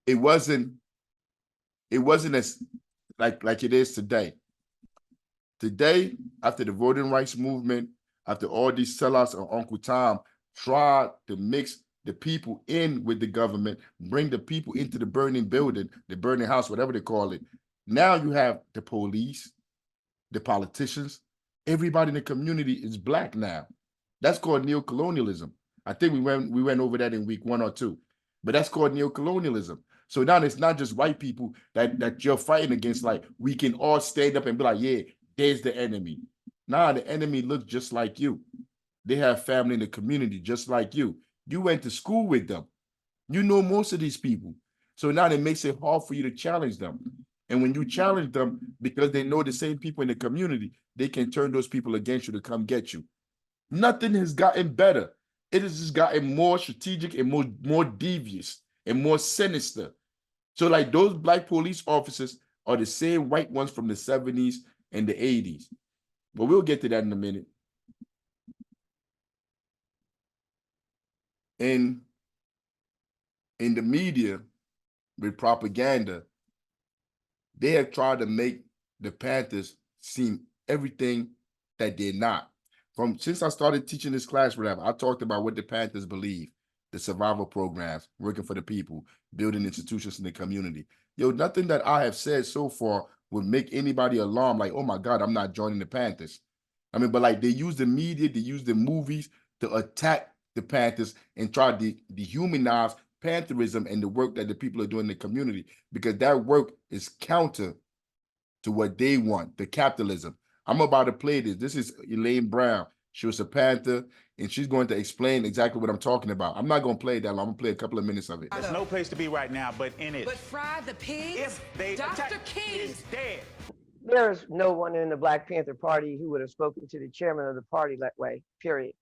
it wasn't as like it is today. Today, after the voting rights movement, after all these sellouts of Uncle Tom tried to mix the people in with the government, bring the people into the burning building, the burning house, whatever they call it. Now you have the police, the politicians, everybody in the community is black now. That's called neocolonialism. I think we went over that in week 1 or 2, but that's called neocolonialism. So now it's not just white people that you're fighting against. Like we can all stand up and be like, yeah, there's the enemy. Nah, the enemy looks just like you. They have family in the community just like you. You went to school with them. You know most of these people. So now it makes it hard for you to challenge them. And when you challenge them, because they know the same people in the community, they can turn those people against you to come get you. Nothing has gotten better. It has just gotten more strategic and more devious and more sinister. So like those black police officers are the same white ones from the 70s and the 80s. But we'll get to that in a minute. In the media, with propaganda, they have tried to make the Panthers seem everything that they're not. Since I started teaching this class, whatever, I talked about what the Panthers believe, the survival programs, working for the people, building institutions in the community. Yo, nothing that I have said so far would make anybody alarmed, like, oh my God, I'm not joining the Panthers. I mean, but like they use the media, they use the movies to attack the Panthers and try to dehumanize Pantherism and the work that the people are doing in the community, because that work is counter to what they want, the capitalism. I'm about to play this. This is Elaine Brown. She was a Panther, and she's going to explain exactly what I'm talking about. I'm not going to play it that long. I'm going to play a couple of minutes of it. There's no place to be right now but in it. But Fry the pigs, Dr. King is dead. There's no one in the Black Panther Party who would have spoken to the chairman of the party that way, period.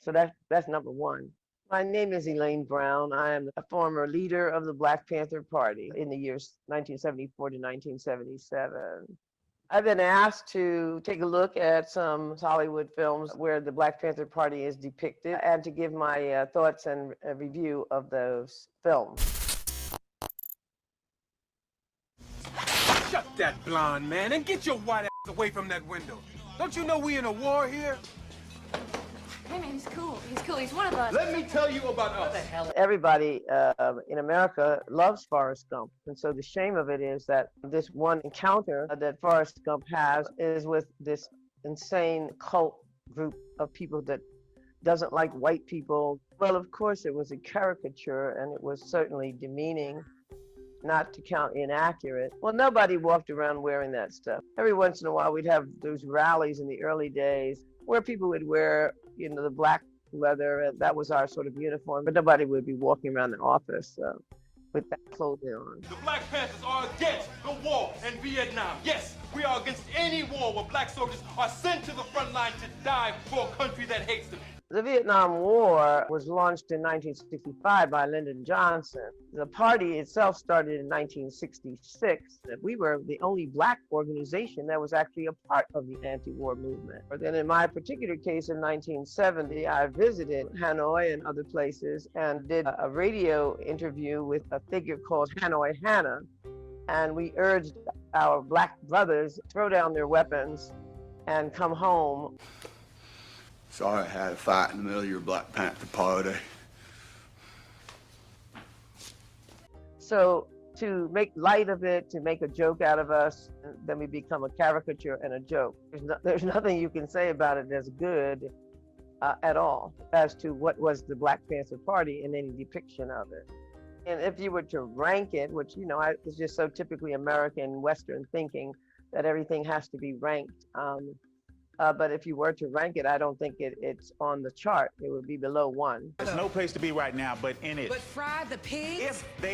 So that's number one. My name is Elaine Brown. I am a former leader of the Black Panther Party in the years 1974 to 1977. I've been asked to take a look at some Hollywood films where the Black Panther Party is depicted and to give my thoughts and a review of those films. Shut that blonde man and get your white ass away from that window. Don't you know we in a war here? Hey man, he's cool. He's cool. He's one of us. Let me tell you about us. What the hell? Everybody in America loves Forrest Gump. And so the shame of it is that this one encounter that Forrest Gump has is with this insane cult group of people that doesn't like white people. Well, of course, it was a caricature and it was certainly demeaning, not to count inaccurate. Well, nobody walked around wearing that stuff. Every once in a while, we'd have those rallies in the early days where people would wear, you know, the black leather, and that was our sort of uniform, but nobody would be walking around the office with that clothing on. The Black Panthers are against the war in Vietnam. Yes, we are against any war where black soldiers are sent to the front line to die for a country that hates them. The Vietnam War was launched in 1965 by Lyndon Johnson. The party itself started in 1966. We were the only black organization that was actually a part of the anti-war movement. But then in my particular case in 1970, I visited Hanoi and other places and did a radio interview with a figure called Hanoi Hannah. And we urged our black brothers to throw down their weapons and come home. Sorry I had a fight in the middle of your Black Panther Party. So to make light of it, to make a joke out of us, then we become a caricature and a joke. There's nothing you can say about it that's good. at all as to what was the Black Panther Party in any depiction of it. And if you were to rank it, which, you know, it's just so typically American Western thinking that everything has to be ranked. But if you were to rank it, I don't think it's on the chart. It would be below 1. There's no place to be right now but in it. But Fry the pig,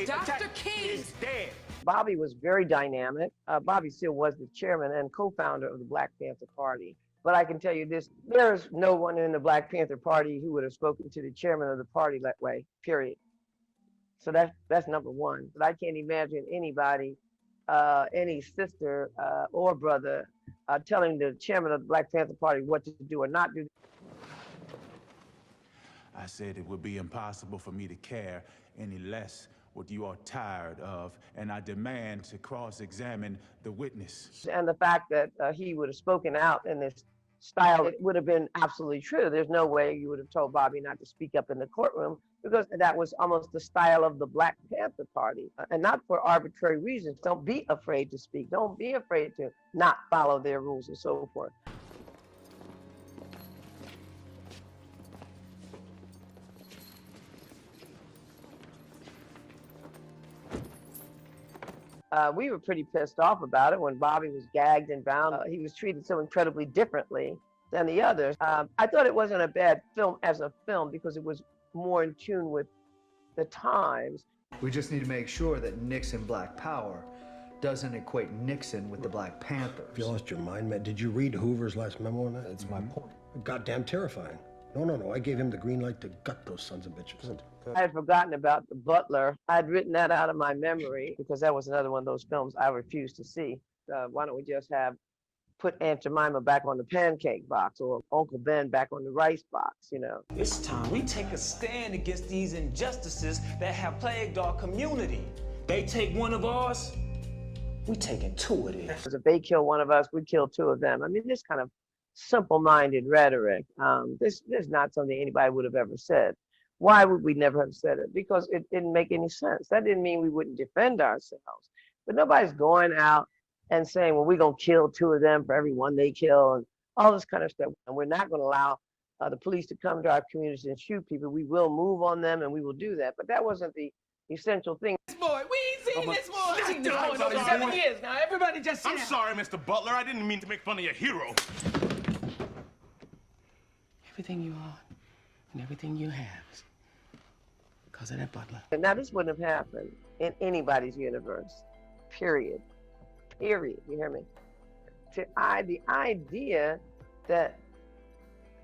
Dr. King is dead. Bobby was very dynamic. Bobby still was the chairman and co-founder of the Black Panther Party. But I can tell you this, there's no one in the Black Panther Party who would have spoken to the chairman of the party that way, period. So that's number one. But I can't imagine anybody, any sister or brother telling the chairman of the Black Panther Party what to do or not do. I said it would be impossible for me to care any less what you are tired of, and I demand to cross-examine the witness. And the fact that he would have spoken out in this style, it would have been absolutely true. There's no way you would have told Bobby not to speak up in the courtroom, because that was almost the style of the Black Panther Party, and not for arbitrary reasons. Don't be afraid to speak. Don't be afraid to not follow their rules and so forth. We were pretty pissed off about it when Bobby was gagged and bound. He was treated so incredibly differently than the others. I thought it wasn't a bad film as a film because it was more in tune with the times. We just need to make sure that Nixon Black Power doesn't equate Nixon with the Black Panthers. You lost your mind, man. Did you read Hoover's last memo on that? That's my point. Goddamn terrifying. No. I gave him the green light to gut those sons of bitches. I had forgotten about the butler. I'd written that out of my memory because that was another one of those films I refused to see. Why don't we just put Aunt Jemima back on the pancake box or Uncle Ben back on the rice box, you know? It's time we take a stand against these injustices that have plagued our community. They take one of ours, we taking two of theirs. If they kill one of us, we kill two of them. I mean, this kind of simple-minded rhetoric. This is not something anybody would have ever said. Why would we never have said it? Because it didn't make any sense. That didn't mean we wouldn't defend ourselves. But nobody's going out and saying, well, we're going to kill two of them for every one they kill and all this kind of stuff. And we're not going to allow the police to come to our communities and shoot people. We will move on them and we will do that. But that wasn't the essential thing. This boy, we ain't seen this boy. We've seen this boy for 7 years now. Everybody just sit I'm down. sorry, Mr. Butler. I didn't mean to make fun of your hero. Everything you are and everything you have is because of that butler. And now this wouldn't have happened in anybody's universe, period. Period, you hear me? The idea that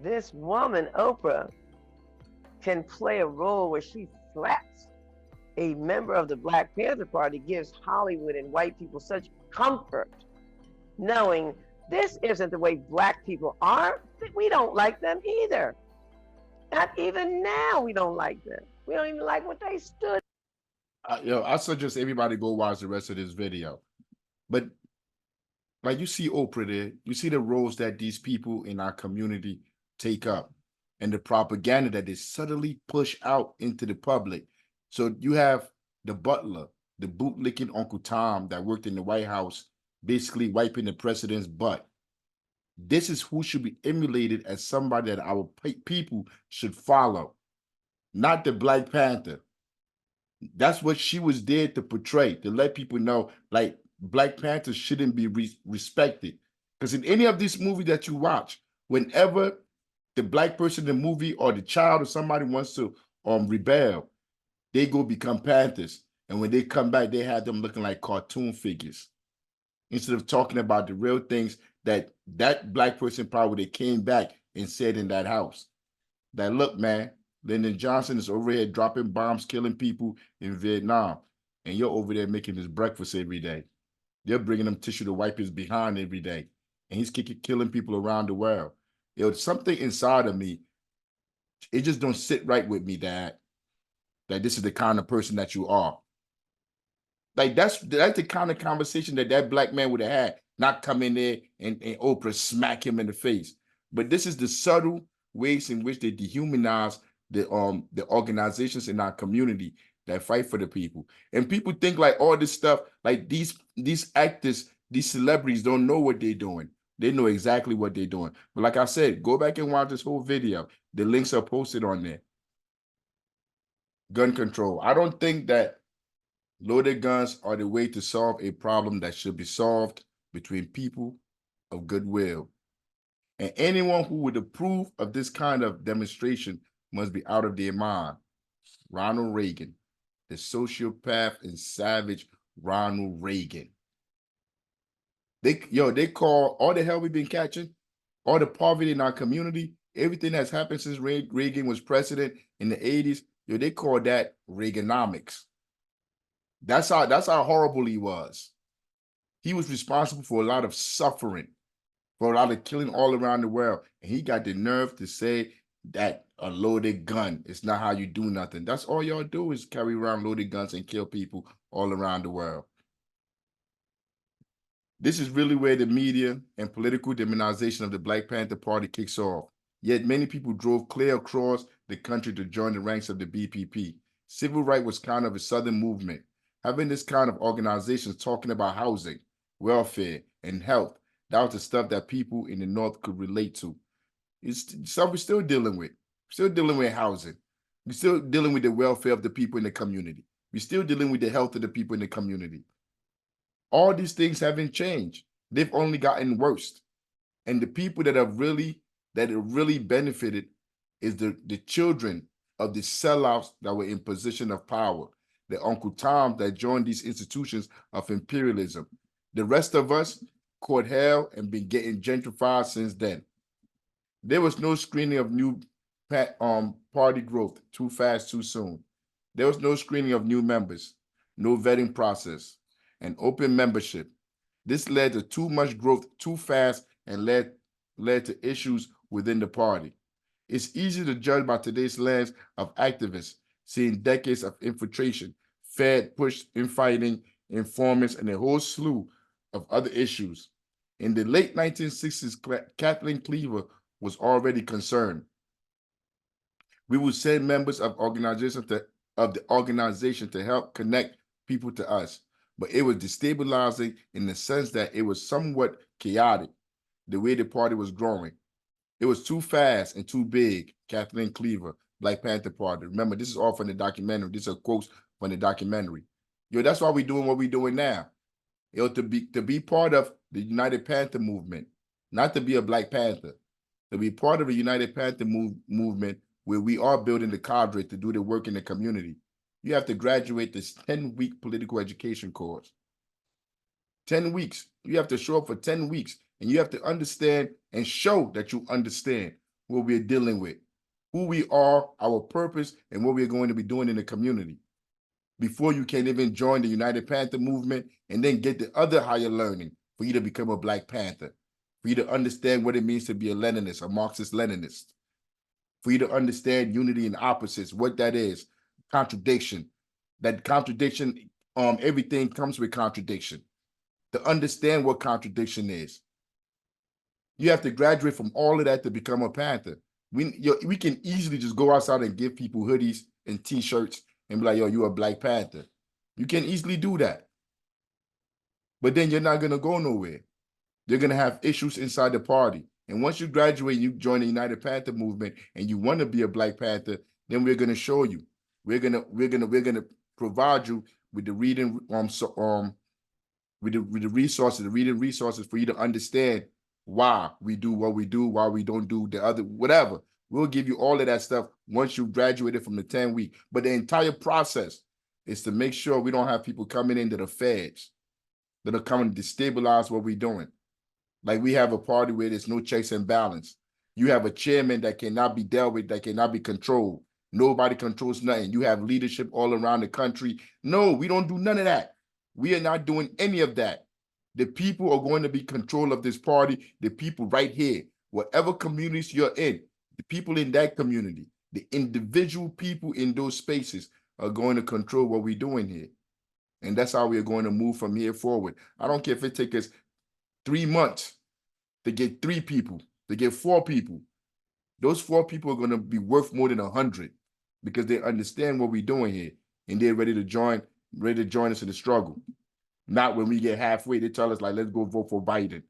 this woman, Oprah, can play a role where she slaps a member of the Black Panther Party gives Hollywood and white people such comfort, knowing this isn't the way Black people are. We don't like them either. Not even now we don't like them. We don't even like what they stood. I suggest everybody go watch the rest of this video. But like you see Oprah there, you see the roles that these people in our community take up and the propaganda that they subtly push out into the public. So you have the butler, the bootlicking Uncle Tom that worked in the White House, basically wiping the president's butt. This is who should be emulated as somebody that our people should follow, not the Black Panther. That's what she was there to portray, to let people know, like, Black Panthers shouldn't be respected. Because in any of these movies that you watch, whenever the Black person in the movie or the child or somebody wants to rebel, they go become Panthers. And when they come back, they have them looking like cartoon figures. Instead of talking about the real things that Black person probably came back and said in that house. That, look, man, Lyndon Johnson is over here dropping bombs, killing people in Vietnam. And you're over there making his breakfast every day. They're bringing him tissue to wipe his behind every day. And he's killing people around the world. Something inside of me, it just don't sit right with me, Dad, that this is the kind of person that you are. Like, that's the kind of conversation that Black man would have had, not come in there and Oprah smack him in the face. But this is the subtle ways in which they dehumanize the organizations in our community that fight for the people. And people think like all this stuff, like these actors, these celebrities don't know what they're doing. They know exactly what they're doing. But like I said, go back and watch this whole video. The links are posted on there. Gun control. I don't think that loaded guns are the way to solve a problem that should be solved between people of goodwill. And anyone who would approve of this kind of demonstration must be out of their mind. Ronald Reagan, the sociopath and savage Ronald Reagan. They call all the hell we've been catching, all the poverty in our community, everything that's happened since Reagan was president in the 80s, they call that Reaganomics. That's how horrible he was. He was responsible for a lot of suffering, for a lot of killing all around the world. And he got the nerve to say that a loaded gun is not how you do nothing. That's all y'all do is carry around loaded guns and kill people all around the world. This is really where the media and political demonization of the Black Panther Party kicks off. Yet many people drove clear across the country to join the ranks of the BPP. Civil rights was kind of a southern movement. Having this kind of organizations talking about housing, welfare, and health, that was the stuff that people in the North could relate to. It's stuff we're still dealing with. We're still dealing with housing. We're still dealing with the welfare of the people in the community. We're still dealing with the health of the people in the community. All these things haven't changed. They've only gotten worse. And the people that have really benefited is the children of the sellouts that were in position of power, the Uncle Toms that joined these institutions of imperialism. The rest of us caught hell and been getting gentrified since then. There was no screening of new party growth too fast, too soon. There was no screening of new members, no vetting process, and open membership. This led to too much growth too fast and led to issues within the party. It's easy to judge by today's lens of activists, seeing decades of infiltration, Fed push, infighting, informants, and a whole slew of other issues. In the late 1960s, Kathleen Cleaver was already concerned. We would send members of the organization to help connect people to us, but it was destabilizing in the sense that it was somewhat chaotic, the way the party was growing. It was too fast and too big. Kathleen Cleaver, Black Panther Party. Remember, this is all from the documentary. These are quotes from the documentary. That's why we're doing what we're doing now. To be part of the United Panther movement, not to be a Black Panther, to be part of a United Panther movement where we are building the cadre to do the work in the community. You have to graduate this 10-week political education course. 10 weeks. You have to show up for 10 weeks, and you have to understand and show that you understand what we're dealing with, who we are, our purpose, and what we're going to be doing in the community before you can even join the United Panther movement and then get the other higher learning for you to become a Black Panther, for you to understand what it means to be a Leninist, a Marxist-Leninist, for you to understand unity and opposites, what that is, contradiction. That contradiction, everything comes with contradiction. To understand what contradiction is, you have to graduate from all of that to become a Panther. We can easily just go outside and give people hoodies and T-shirts and be like, yo, you're a Black Panther. You can easily do that. But then you're not going to go nowhere. You're going to have issues inside the party. And once you graduate, you join the United Panther movement and you want to be a Black Panther, then we're going to show you. We're going to provide you with the reading with the resources, the reading resources for you to understand why we do what we do, why we don't do the other, whatever. We'll give you all of that stuff once you graduated from the 10-week. But the entire process is to make sure we don't have people coming into the feds that are coming to destabilize what we're doing. Like we have a party where there's no checks and balance. You have a chairman that cannot be dealt with, that cannot be controlled. Nobody controls nothing. You have leadership all around the country. No, we don't do none of that. We are not doing any of that. The people are going to be control of this party, the people right here, whatever communities you're in, the people in that community, the individual people in those spaces are going to control what we're doing here. And that's how we're going to move from here forward. I don't care if it takes us 3 months to get 3 people, to get 4 people. Those 4 people are going to be worth more than 100 because they understand what we're doing here and they're ready to join us in the struggle. Not when we get halfway, they tell us like, let's go vote for Biden.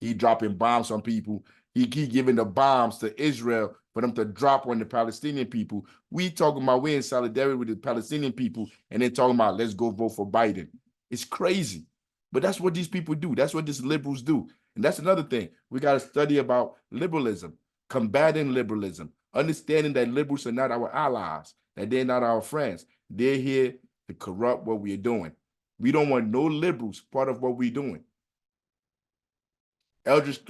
He dropping bombs on people. He giving the bombs to Israel for them to drop on the Palestinian people. We talking about we're in solidarity with the Palestinian people, and then talking about let's go vote for Biden. It's crazy. But that's what these people do. That's what these liberals do. And that's another thing. We got to study about liberalism, combating liberalism, understanding that liberals are not our allies, that they're not our friends. They're here to corrupt what we're doing. We don't want no liberals part of what we're doing. Eldridge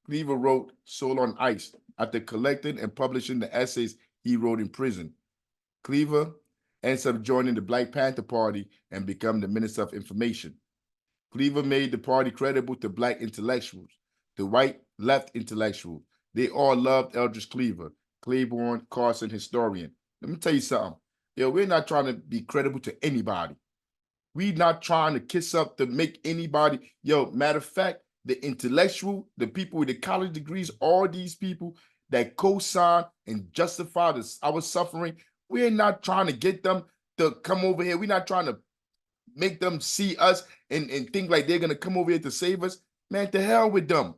Cleaver wrote Soul on Ice after collecting and publishing the essays he wrote in prison. Cleaver ends up joining the Black Panther Party and become the Minister of Information. Cleaver made the party credible to Black intellectuals, the white left intellectuals. They all loved Eldridge Cleaver, Claiborne Carson historian. Let me tell you something. Yo, we're not trying to be credible to anybody. We're not trying to kiss up to make anybody. Yo, matter of fact, the intellectual, the people with the college degrees, all these people that co-sign and justify our suffering, we're not trying to get them to come over here. We're not trying to make them see us and think like they're going to come over here to save us. Man, to hell with them.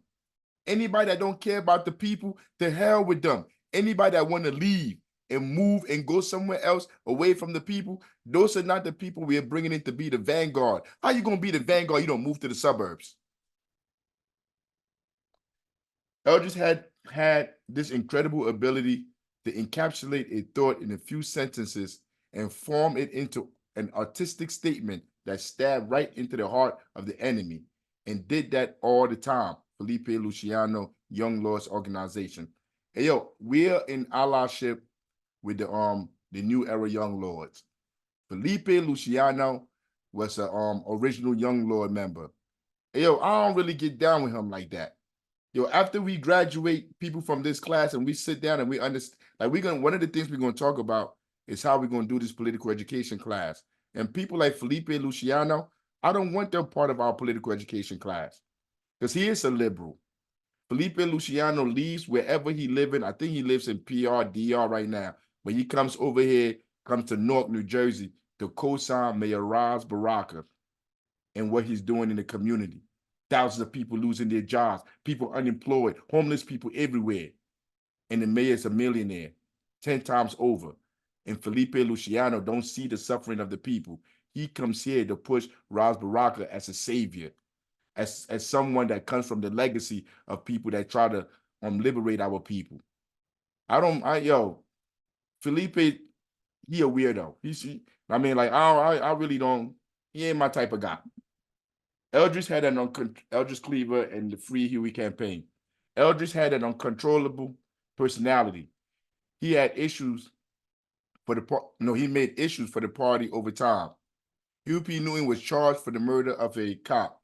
Anybody that don't care about the people, to hell with them. Anybody that want to leave and move and go somewhere else away from the people, those are not the people we're bringing in to be the vanguard. How you going to be the vanguard? You don't move to the suburbs. Eldridge had this incredible ability to encapsulate a thought in a few sentences and form it into an artistic statement that stabbed right into the heart of the enemy, and did that all the time. Felipe Luciano, Young Lords Organization. Hey, yo, we're in allyship with the New Era Young Lords. Felipe Luciano was an original Young Lord member. Hey, yo, I don't really get down with him like that. Yo, after we graduate people from this class and we sit down and we understand, like one of the things we're gonna talk about is how we're gonna do this political education class. And people like Felipe Luciano, I don't want them part of our political education class because he is a liberal. Felipe Luciano leaves wherever he living. I think he lives in DR right now. When he comes over here, comes to Newark, New Jersey, to co-sign Mayor Ras Baraka and what he's doing in the community. Thousands of people losing their jobs, people unemployed, homeless people everywhere. And the mayor's a millionaire, 10 times over. And Felipe Luciano don't see the suffering of the people. He comes here to push Ras Baraka as a savior, as someone that comes from the legacy of people that try to liberate our people. Felipe, he a weirdo. I really don't, he ain't my type of guy. Eldridge had Eldridge Cleaver and the Free Huey campaign. Eldridge had an uncontrollable personality. He had issues for he made issues for the party over time. Huey P. Newton was charged for the murder of a cop.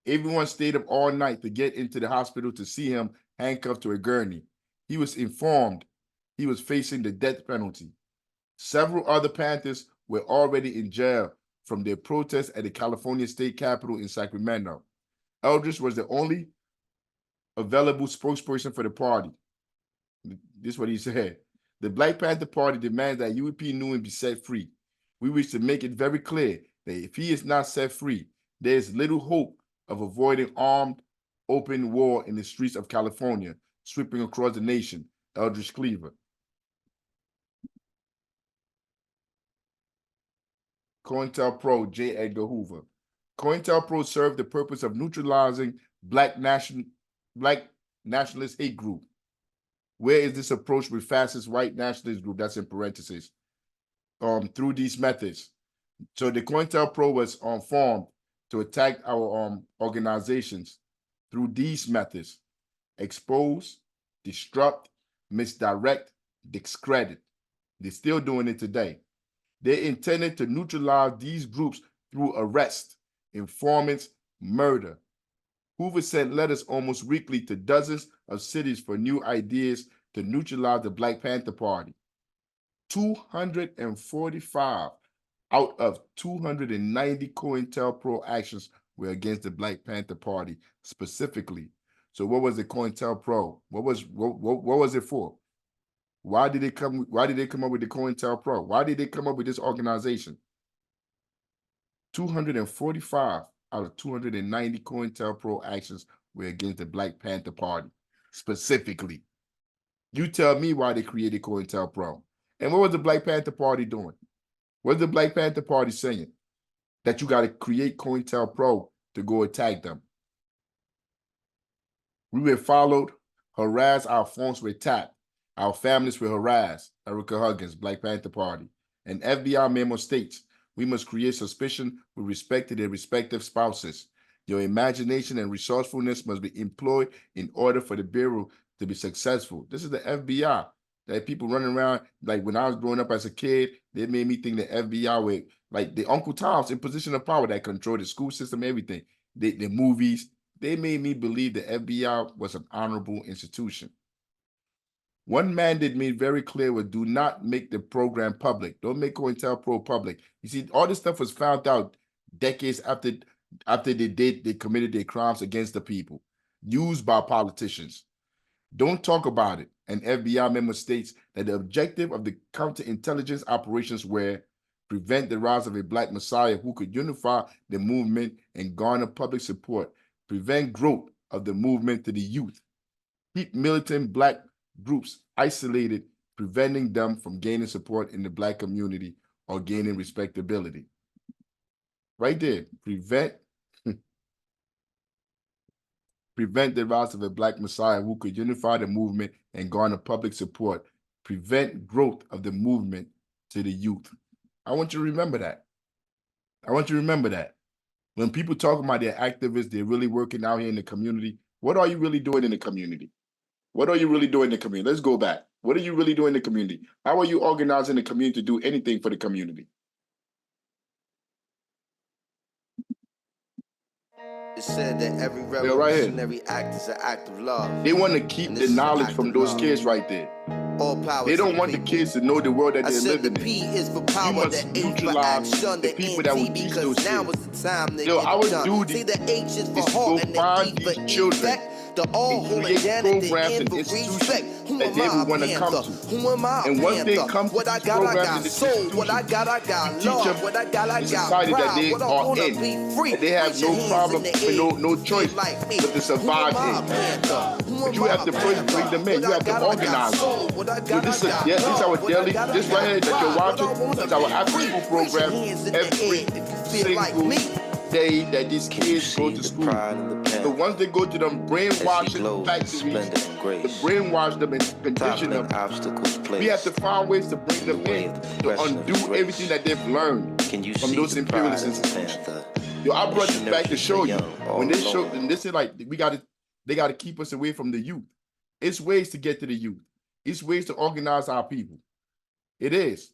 Everyone stayed up all night to get into the hospital to see him handcuffed to a gurney. He was informed he was facing the death penalty. Several other Panthers were already in jail from their protests at the California State Capitol in Sacramento. Eldridge was the only available spokesperson for the party. This is what he said. The Black Panther Party demands that Huey P. Newton be set free. We wish to make it very clear that if he is not set free, there is little hope of avoiding armed, open war in the streets of California, sweeping across the nation. Eldridge Cleaver. COINTELPRO, J. Edgar Hoover. COINTELPRO served the purpose of neutralizing Black nationalist hate group. Where is this approach with fascist white nationalist group? That's in parentheses. Through these methods. So the COINTELPRO was formed to attack our organizations through these methods: expose, disrupt, misdirect, discredit. They're still doing it today. They intended to neutralize these groups through arrest, informants, murder. Hoover sent letters almost weekly to dozens of cities for new ideas to neutralize the Black Panther Party. 245 out of 290 COINTELPRO actions were against the Black Panther Party specifically. So what was the COINTELPRO? What was it for? Why did they come up with the COINTELPRO? Why did they come up with this organization? 245 out of 290 COINTELPRO actions were against the Black Panther Party, specifically. You tell me why they created COINTELPRO. And what was the Black Panther Party doing? What was the Black Panther Party saying? That you got to create COINTELPRO to go attack them. We were followed, harassed, our phones were tapped, our families were harassed. Erica Huggins, Black Panther Party. And FBI memo states, we must create suspicion with respect to their respective spouses. Your imagination and resourcefulness must be employed in order for the Bureau to be successful. This is the FBI. That people running around, like when I was growing up as a kid, they made me think the FBI were like the Uncle Toms in position of power that control the school system, everything. The movies, they made me believe the FBI was an honorable institution. One mandate made very clear was do not make the program public. Don't make COINTELPRO public. You see, all this stuff was found out decades after they committed their crimes against the people, used by politicians. Don't talk about it. An FBI memo states that the objective of the counterintelligence operations were prevent the rise of a Black Messiah who could unify the movement and garner public support, prevent growth of the movement to the youth, keep militant Black groups isolated, preventing them from gaining support in the Black community or gaining respectability. Right there, prevent the rise of a Black Messiah who could unify the movement and garner public support, prevent growth of the movement to the youth. I want you to remember that. I want you to remember that. When people talk about their activists, they're really working out here in the community. What are you really doing in the community? What are you really doing in the community? Let's go back. What are you really doing in the community? How are you organizing the community to do anything for the community? It said that every revolutionary act is an act of love. They want to keep the knowledge from those kids right there. All power they don't want the kids to know the world that they're living in. P is for power, you must neutralize the people that will teach those kids. Yo, our duty is to go find these children and create programs and institutions that they will want to come to. And once they come to these programs and institutions, teach them the society that they are in, that they have no problem, no choice but to survive in. But you have to first bring them in. You have to organize them. So this is our daily, this right here that you're watching, is our after school program every single day that these kids go to school. So once they go to them brainwashing factories, to brainwash them and condition them, we have to find ways to bring them in, to undo everything that they've learned from those imperialist institutions. Yo, I brought this back to show you. When they show, and this is like, they gotta keep us away from the youth. It's ways to get to the youth. It's ways to organize our people. It is.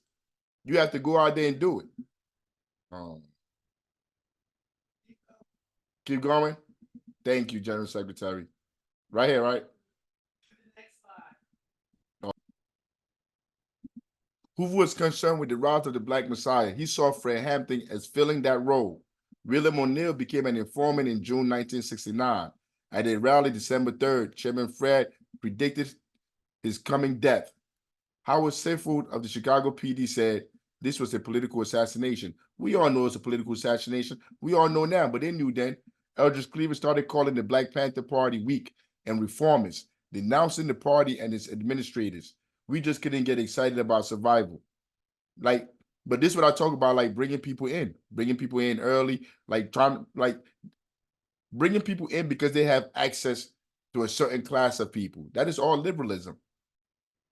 You have to go out there and do it. Keep going. Thank you, General Secretary. Right here, right? Next slide. Hoover was concerned with the rise of the Black Messiah. He saw Fred Hampton as filling that role. William O'Neill became an informant in June 1969. At a rally December 3rd, Chairman Fred predicted his coming death. Howard Seyfried of the Chicago PD said this was a political assassination. We all know it's a political assassination. We all know now, but they knew then. Eldridge Cleaver started calling the Black Panther Party weak and reformist, denouncing the party and its administrators. We just couldn't get excited about survival. But this is what I talk about, like bringing people in early, bringing people in because they have access to a certain class of people. That is all liberalism.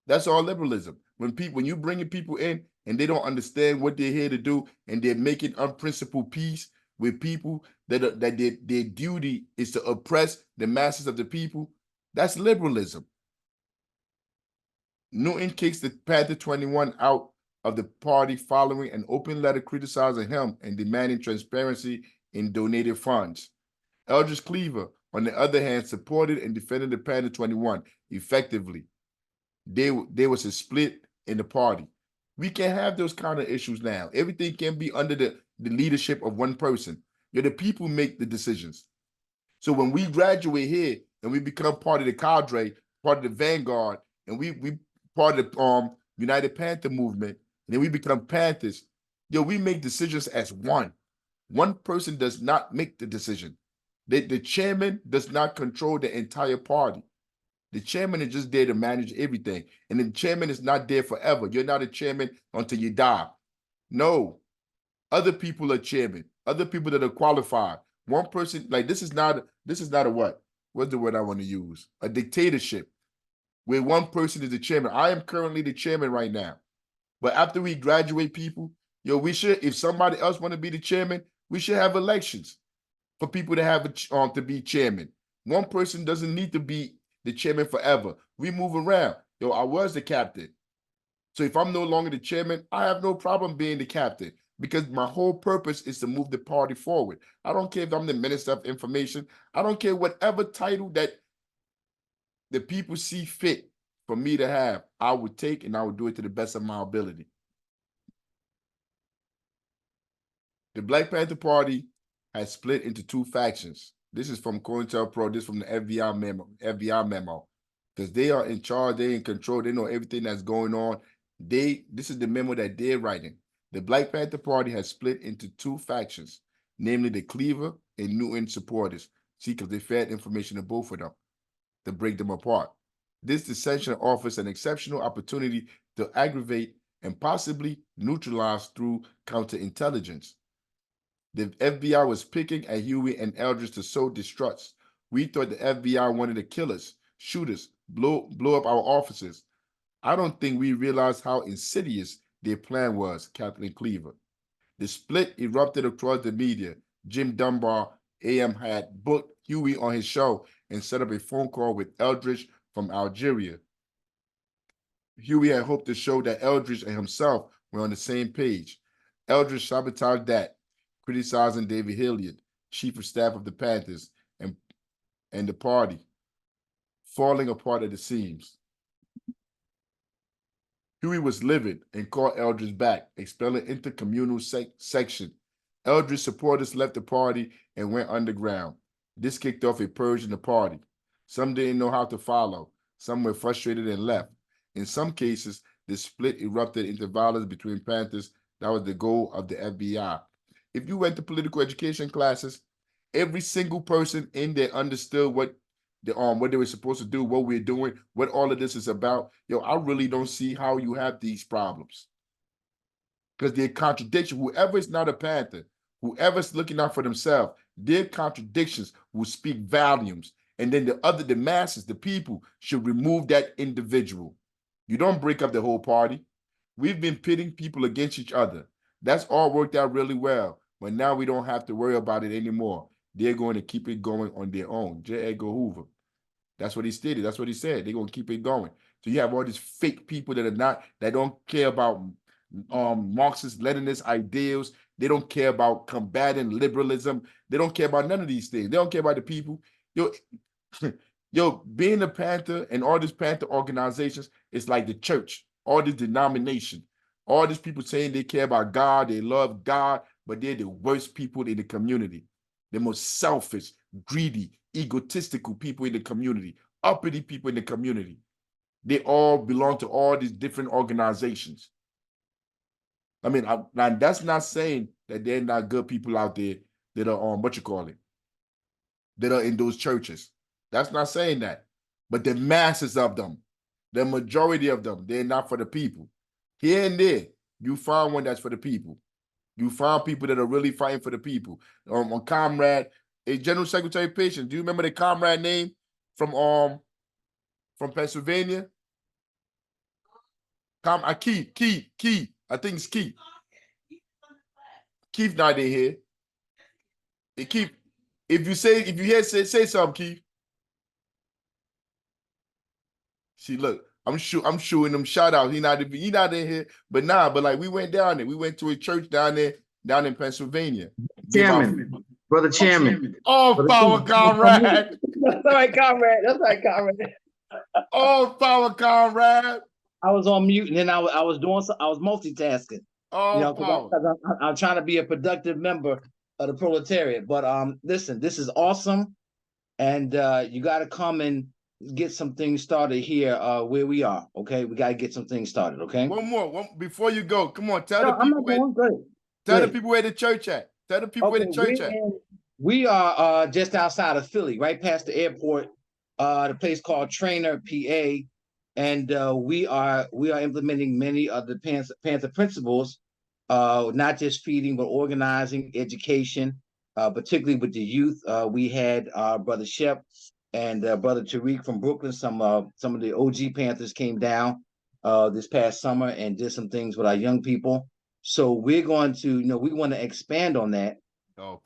That's all liberalism. When you bringing people in and they don't understand what they're here to do and they're making unprincipled peace with people that their duty is to oppress the masses of the people, that's liberalism. Newton kicks the Panther 21 out of the party following an open letter criticizing him and demanding transparency in donated funds. Eldridge Cleaver, on the other hand, supported and defended the Panther 21 effectively. There was a split in the party. We can't have those kind of issues now. Everything can be under the leadership of one person. The people make the decisions. So when we graduate here and we become part of the cadre, part of the Vanguard, and we part of the United Panther movement, and then we become Panthers, we make decisions as one. One person does not make the decision. The chairman does not control the entire party. The chairman is just there to manage everything. And the chairman is not there forever. You're not a chairman until you die. No. Other people are chairman. Other people that are qualified. One person, like this is not a what? What's the word I want to use? A dictatorship. Where one person is the chairman. I am currently the chairman right now. But after we graduate people, we should, if somebody else want to be the chairman, we should have elections for people to have to be chairman. One person doesn't need to be the chairman forever. We move around. I was the captain. So if I'm no longer the chairman, I have no problem being the captain because my whole purpose is to move the party forward. I don't care if I'm the Minister of Information. I don't care whatever title that the people see fit for me to have, I would take and I would do it to the best of my ability. The Black Panther Party has split into two factions. This is from COINTELPRO, this is from the FBI memo. Because they are in charge, they're in control, they know everything that's going on. This is the memo that they're writing. The Black Panther Party has split into two factions, namely the Cleaver and Newton supporters. See, because they fed information to both of them to break them apart. This dissension offers an exceptional opportunity to aggravate and possibly neutralize through counterintelligence. The FBI was picking at Huey and Eldridge to sow distrust. We thought the FBI wanted to kill us, shoot us, blow up our offices. I don't think we realized how insidious their plan was, Kathleen Cleaver. The split erupted across the media. Jim Dunbar, AM, had booked Huey on his show and set up a phone call with Eldridge from Algeria. Huey had hoped to show that Eldridge and himself were on the same page. Eldridge sabotaged that, criticizing David Hilliard, chief of staff of the Panthers, and the party, falling apart at the seams. Huey was livid and called Eldridge back, expelling intercommunal section. Eldridge supporters left the party and went underground. This kicked off a purge in the party. Some didn't know how to follow. Some were frustrated and left. In some cases, the split erupted into violence between Panthers. That was the goal of the FBI. If you went to political education classes, every single person in there understood what they were supposed to do, what we're doing, what all of this is about. I really don't see how you have these problems. Because their contradiction, whoever is not a Panther, whoever's looking out for themselves, their contradictions will speak volumes. And then the masses, the people, should remove that individual. You don't break up the whole party. We've been pitting people against each other. That's all worked out really well. But now we don't have to worry about it anymore. They're going to keep it going on their own. J. Edgar Hoover. That's what he stated. That's what he said. They're going to keep it going. So you have all these fake people that don't care about Marxist, Leninist ideals. They don't care about combating liberalism. They don't care about none of these things. They don't care about the people. Being a Panther and all these Panther organizations, it's like the church, all this denomination, all these people saying they care about God, they love God, but they're the worst people in the community. The most selfish, greedy, egotistical people in the community, uppity people in the community. They all belong to all these different organizations. I mean, now that's not saying that they're not good people out there that are that are in those churches. That's not saying that. But the masses of them, the majority of them, they're not for the people. Here and there, you find one that's for the people. You find people that are really fighting for the people. A comrade, a General Secretary Patience. Do you remember the comrade name from Pennsylvania? Keith. I think it's Keith. Keith not in here. Hey, Keith, if you hear say something, Keith. See, look, I'm shooting him shout out. He not in here, but like we went down there. We went to a church down in Pennsylvania. Brother Chairman. All power, comrade. That's right, comrade. All power, comrade. I was on mute and then I was multitasking. Power. I'm trying to be a productive member of the proletariat. But listen, this is awesome, and you got to come and get some things started here where we are. Okay, we got to get some things started. Okay. One more before you go. Come on, tell the people where the church at. Tell the people where the church at. We are just outside of Philly, right past the airport, the place called Trainer, PA, and we are implementing many of the Panther principles, not just feeding but organizing, education, particularly with the youth. We had Brother Shep and Brother Tariq from Brooklyn. Some of the OG Panthers came down this past summer and did some things with our young people. So we're going to, we want to expand on that.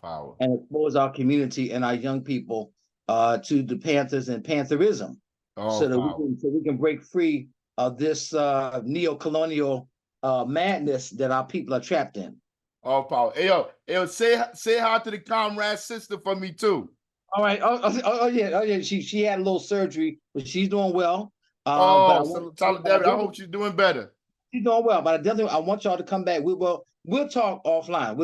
Power. And expose our community and our young people to the Panthers and Pantherism, so that we can break free of this neo-colonial madness that our people are trapped in. All power. Hey yo, say hi to the comrade sister for me too. All right. Oh yeah. She had a little surgery, but she's doing well. Solidarity. I hope she's doing better. She's doing well, but I want y'all to come back. We'll talk offline.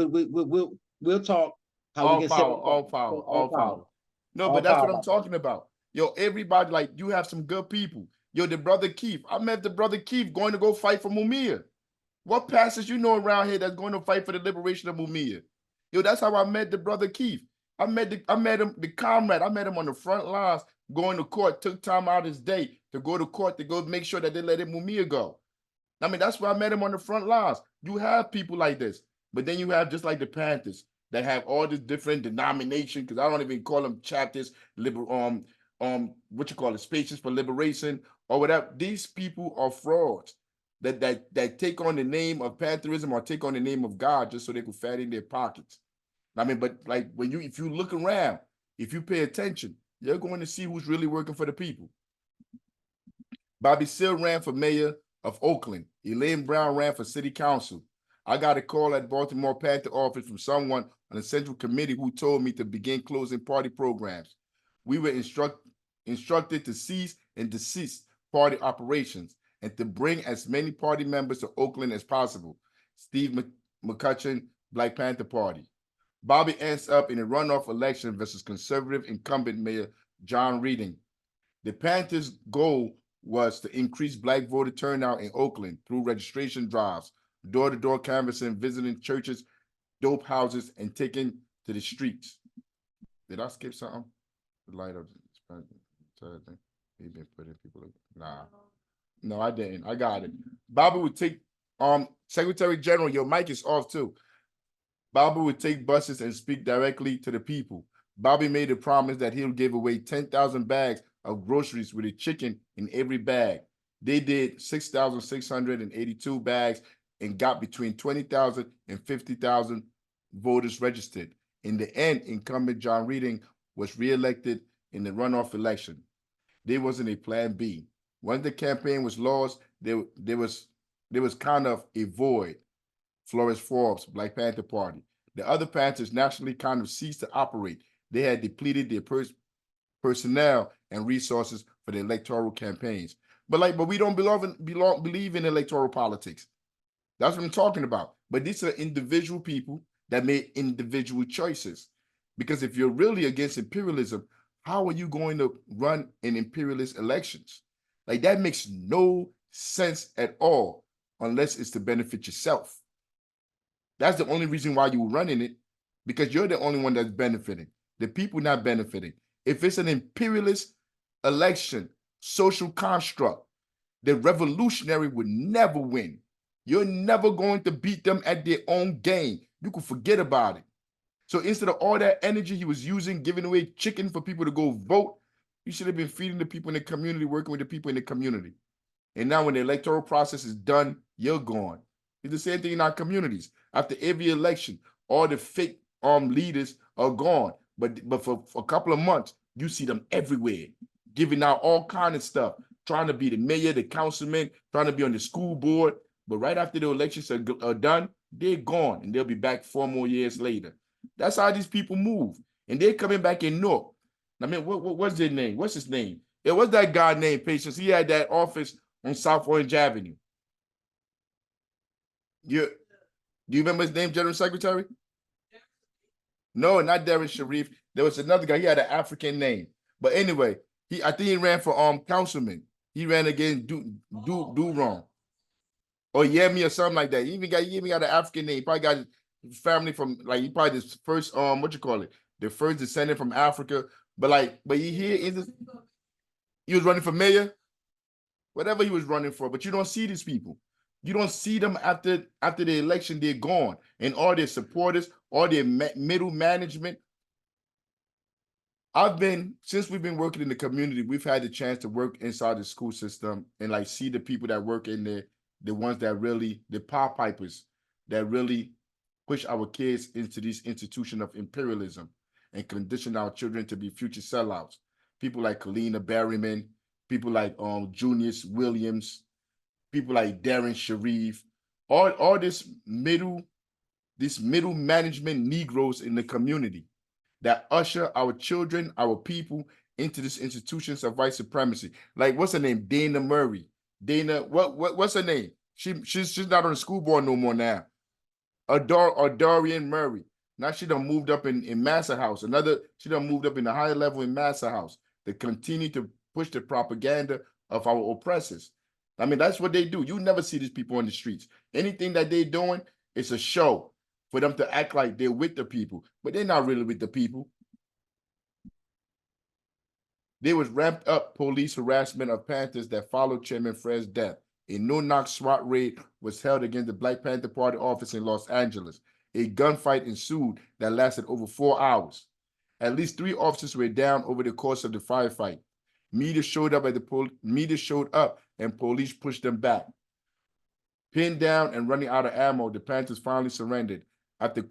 We'll talk how we can all power. No, but that's what I'm talking about. Yo, everybody, like, you have some good people. Yo, the brother Keith. I met the brother Keith going to go fight for Mumia. What pastors you know around here that's going to fight for the liberation of Mumia? Yo, that's how I met the brother Keith. I met him, the comrade. I met him on the front lines going to court, took time out of his day to go to court to go make sure that they let Mumia go. I mean, that's where I met him on the front lines. You have people like this, but then you have just like the Panthers that have all this different denomination, because I don't even call them chapters, spaces for liberation or whatever. These people are frauds that take on the name of Pantherism or take on the name of God just so they can fatten their pockets. I mean, but like if you look around, if you pay attention, you're going to see who's really working for the people. Bobby Seale ran for mayor of Oakland. Elaine Brown ran for city council. I got a call at Baltimore Panther office from someone on the central committee who told me to begin closing party programs. We were instructed to cease and desist party operations and to bring as many party members to Oakland as possible. Steve McCutcheon, Black Panther Party. Bobby ends up in a runoff election versus conservative incumbent Mayor John Reading. The Panthers' goal was to increase Black voter turnout in Oakland through registration drives, door-to-door canvassing, visiting churches, dope houses, and taking to the streets. Did I skip something? The light up. He been putting people. Nah. No, I didn't. I got it. Bobby would take Secretary General, your mic is off too. Bobby would take buses and speak directly to the people. Bobby made a promise that he'll give away 10,000 bags of groceries with a chicken in every bag. They did 6,682 bags and got between 20,000 and 50,000 voters registered. In the end, incumbent John Reading was reelected in the runoff election. There wasn't a plan B. Once the campaign was lost, there was kind of a void. Flores Forbes, Black Panther Party. The other Panthers nationally kind of ceased to operate. They had depleted their personnel and resources for the electoral campaigns. But we don't believe in electoral politics. That's what I'm talking about. But these are individual people that made individual choices. Because if you're really against imperialism, how are you going to run in imperialist elections? Like, that makes no sense at all unless it's to benefit yourself. That's the only reason why you're running it, because you're the only one that's benefiting. The people not benefiting. If it's an imperialist election, social construct, the revolutionary would never win. You're never going to beat them at their own game. You can forget about it. So instead of all that energy he was using, giving away chicken for people to go vote, you should have been feeding the people in the community, working with the people in the community. And now when the electoral process is done, you're gone. It's the same thing in our communities. After every election, all the fake leaders are gone. But for a couple of months, you see them everywhere, giving out all kinds of stuff, trying to be the mayor, the councilman, trying to be on the school board. But right after the elections are done, they're gone, and they'll be back 4 more years later. That's how these people move. And they're coming back in Newark. I mean, what's their name? What's his name? It was that guy named Patience. He had that office on South Orange Avenue. Do you remember his name, General Secretary? No, not Darren Sharif. There was another guy. He had an African name. But anyway, I think he ran for councilman. He ran against Do Wrong. Or Yemi or something like that. He even got an African name. He probably got his family from, like, he probably his first, the first descendant from Africa. But he was running for mayor, whatever he was running for. But you don't see these people. You don't see them after the election. They're gone, and all their supporters, all their middle management. Since we've been working in the community, we've had the chance to work inside the school system and like see the people that work in there, the ones that really, the Pied Pipers that really push our kids into this institution of imperialism and condition our children to be future sellouts. People like Kalina Berryman, people like Junius Williams, people like Darren Sharif, all this middle management Negroes in the community that usher our children, our people into these institutions of white supremacy. Like, what's her name? Dana Murray. What's her name? She's not on the school board no more now. Dorian Murray. Now she done moved up in Massa House. She done moved up in the higher level in Massa House to continue to push the propaganda of our oppressors. I mean, that's what they do. You never see these people on the streets. Anything that they're doing is a show for them to act like they're with the people, but they're not really with the people. There was ramped up police harassment of Panthers that followed Chairman Fred's death. A no-knock SWAT raid was held against the Black Panther Party office in Los Angeles. A gunfight ensued that lasted over 4 hours. At least 3 officers were down over the course of the firefight. Media showed up and police pushed them back. Pinned down and running out of ammo, the Panthers finally surrendered. After a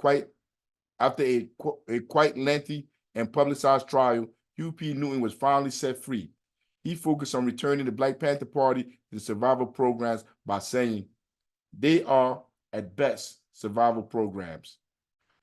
quite lengthy and publicized trial, Hugh P. Newton was finally set free. He focused on returning the Black Panther Party to the survival programs by saying, they are, at best, survival programs.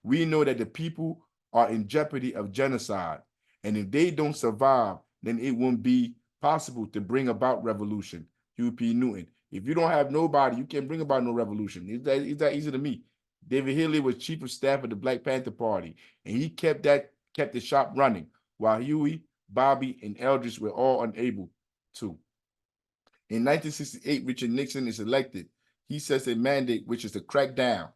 We know that the people are in jeopardy of genocide, and if they don't survive, then it won't be possible to bring about revolution. Hugh P. Newton. If you don't have nobody, you can't bring about no revolution. It's that easy to me. David Healy was chief of staff of the Black Panther Party, and he kept the shop running, while Huey, Bobby, and Eldridge were all unable to. In 1968, Richard Nixon is elected. He sets a mandate, which is to crack down.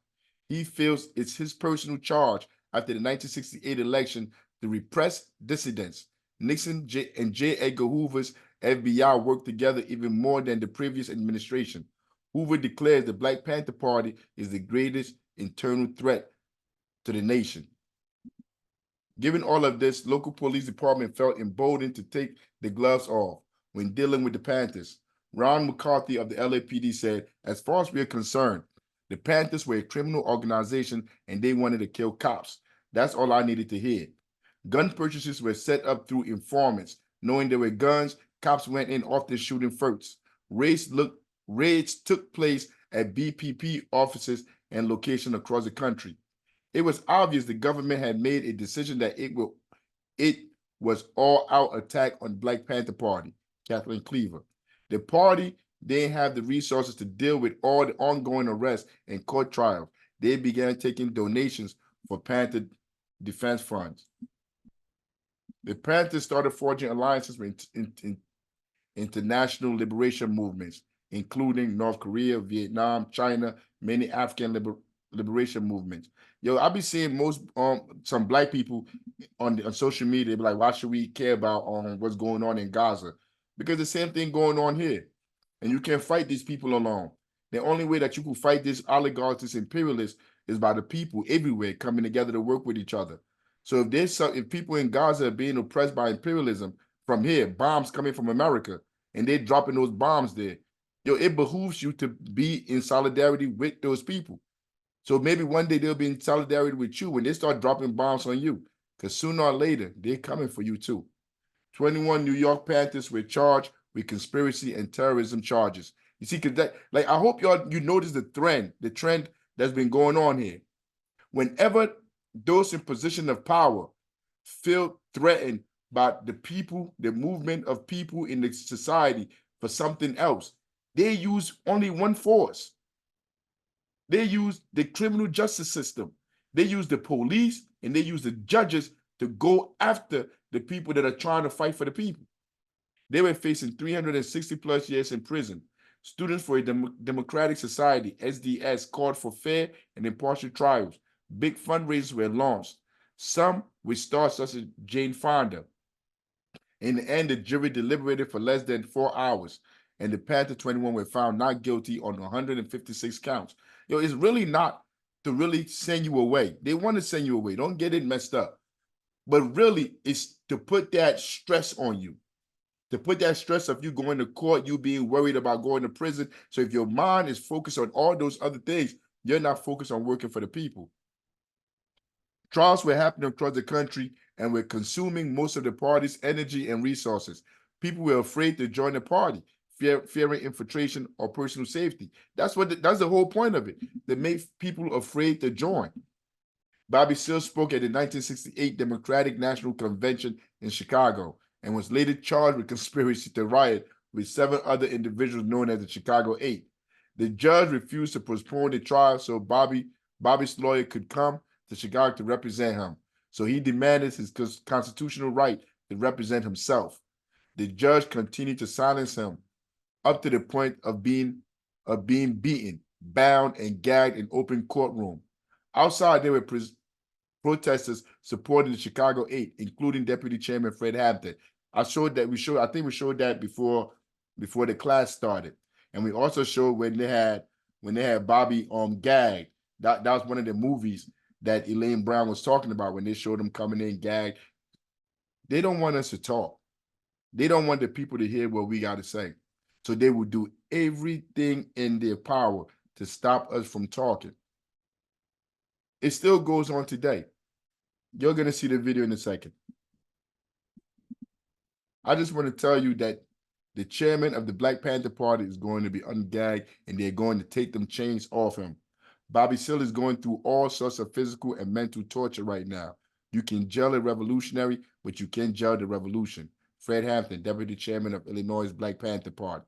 He feels it's his personal charge after the 1968 election to repress dissidents. Nixon and J. Edgar Hoover's FBI worked together even more than the previous administration. Hoover declares the Black Panther Party is the greatest internal threat to the nation. Given all of this, local police department felt emboldened to take the gloves off when dealing with the Panthers. Ron McCarthy of the LAPD said, as far as we are concerned, the Panthers were a criminal organization and they wanted to kill cops. That's all I needed to hear. Gun purchases were set up through informants. Knowing there were guns, cops went in often shooting first. Raids took place at BPP offices and locations across the country. It was obvious the government had made a decision that it was all-out attack on the Black Panther Party, Kathleen Cleaver. The party didn't have the resources to deal with all the ongoing arrests and court trials. They began taking donations for Panther defense funds. The Panthers started forging alliances with international liberation movements, including North Korea, Vietnam, China, many African liberation movements. Yo, I be seeing some Black people on social media be like, why should we care about what's going on in Gaza? Because the same thing going on here. And you can't fight these people alone. The only way that you can fight these oligarchs, these imperialists, is by the people everywhere coming together to work with each other. So if people in Gaza are being oppressed by imperialism from here, bombs coming from America, and they're dropping those bombs there, yo, it behooves you to be in solidarity with those people. So maybe one day they'll be in solidarity with you when they start dropping bombs on you, because sooner or later, they're coming for you too. 21 New York Panthers were charged with conspiracy and terrorism charges. You see, because I hope you notice the trend that's been going on here. Whenever those in position of power feel threatened by the people, the movement of people in the society for something else, they use only one force. They use the criminal justice system. They use the police and they use the judges to go after the people that are trying to fight for the people. They were facing 360 plus years in prison. Students for a Democratic Society, SDS, called for fair and impartial trials. Big fundraisers were launched. some with stars such as Jane Fonda. In the end, the jury deliberated for less than 4 hours, and the Panther 21 were found not guilty on 156 counts. It's really not to really send you away. They want to send you away. Don't get it messed up. But really, it's to put that stress on you, to put that stress of you going to court, you being worried about going to prison. So if your mind is focused on all those other things, you're not focused on working for the people. Trials were happening across the country and were consuming most of the party's energy and resources. People were afraid to join the party, fearing infiltration or personal safety. That's the whole point of it, to make people afraid to join. Bobby Seale spoke at the 1968 Democratic National Convention in Chicago and was later charged with conspiracy to riot with 7 other individuals known as the Chicago 8. The judge refused to postpone the trial so Bobby's lawyer could come to Chicago to represent him. So he demanded his constitutional right to represent himself. The judge continued to silence him up to the point of being beaten, bound, and gagged in open courtroom. Outside, there were protesters supporting the Chicago 8, including Deputy Chairman Fred Hampton. I think we showed that before the class started. And we also showed when they had Bobby gagged. That was one of the movies that Elaine Brown was talking about when they showed him coming in gagged. They don't want us to talk. They don't want the people to hear what we got to say. So they will do everything in their power to stop us from talking. It still goes on today. You're going to see the video in a second. I just want to tell you that the chairman of the Black Panther Party is going to be ungagged, and they're going to take them chains off him. Bobby Seale is going through all sorts of physical and mental torture right now. You can jail a revolutionary, but you can't jail the revolution. Fred Hampton, Deputy Chairman of Illinois' Black Panther Party.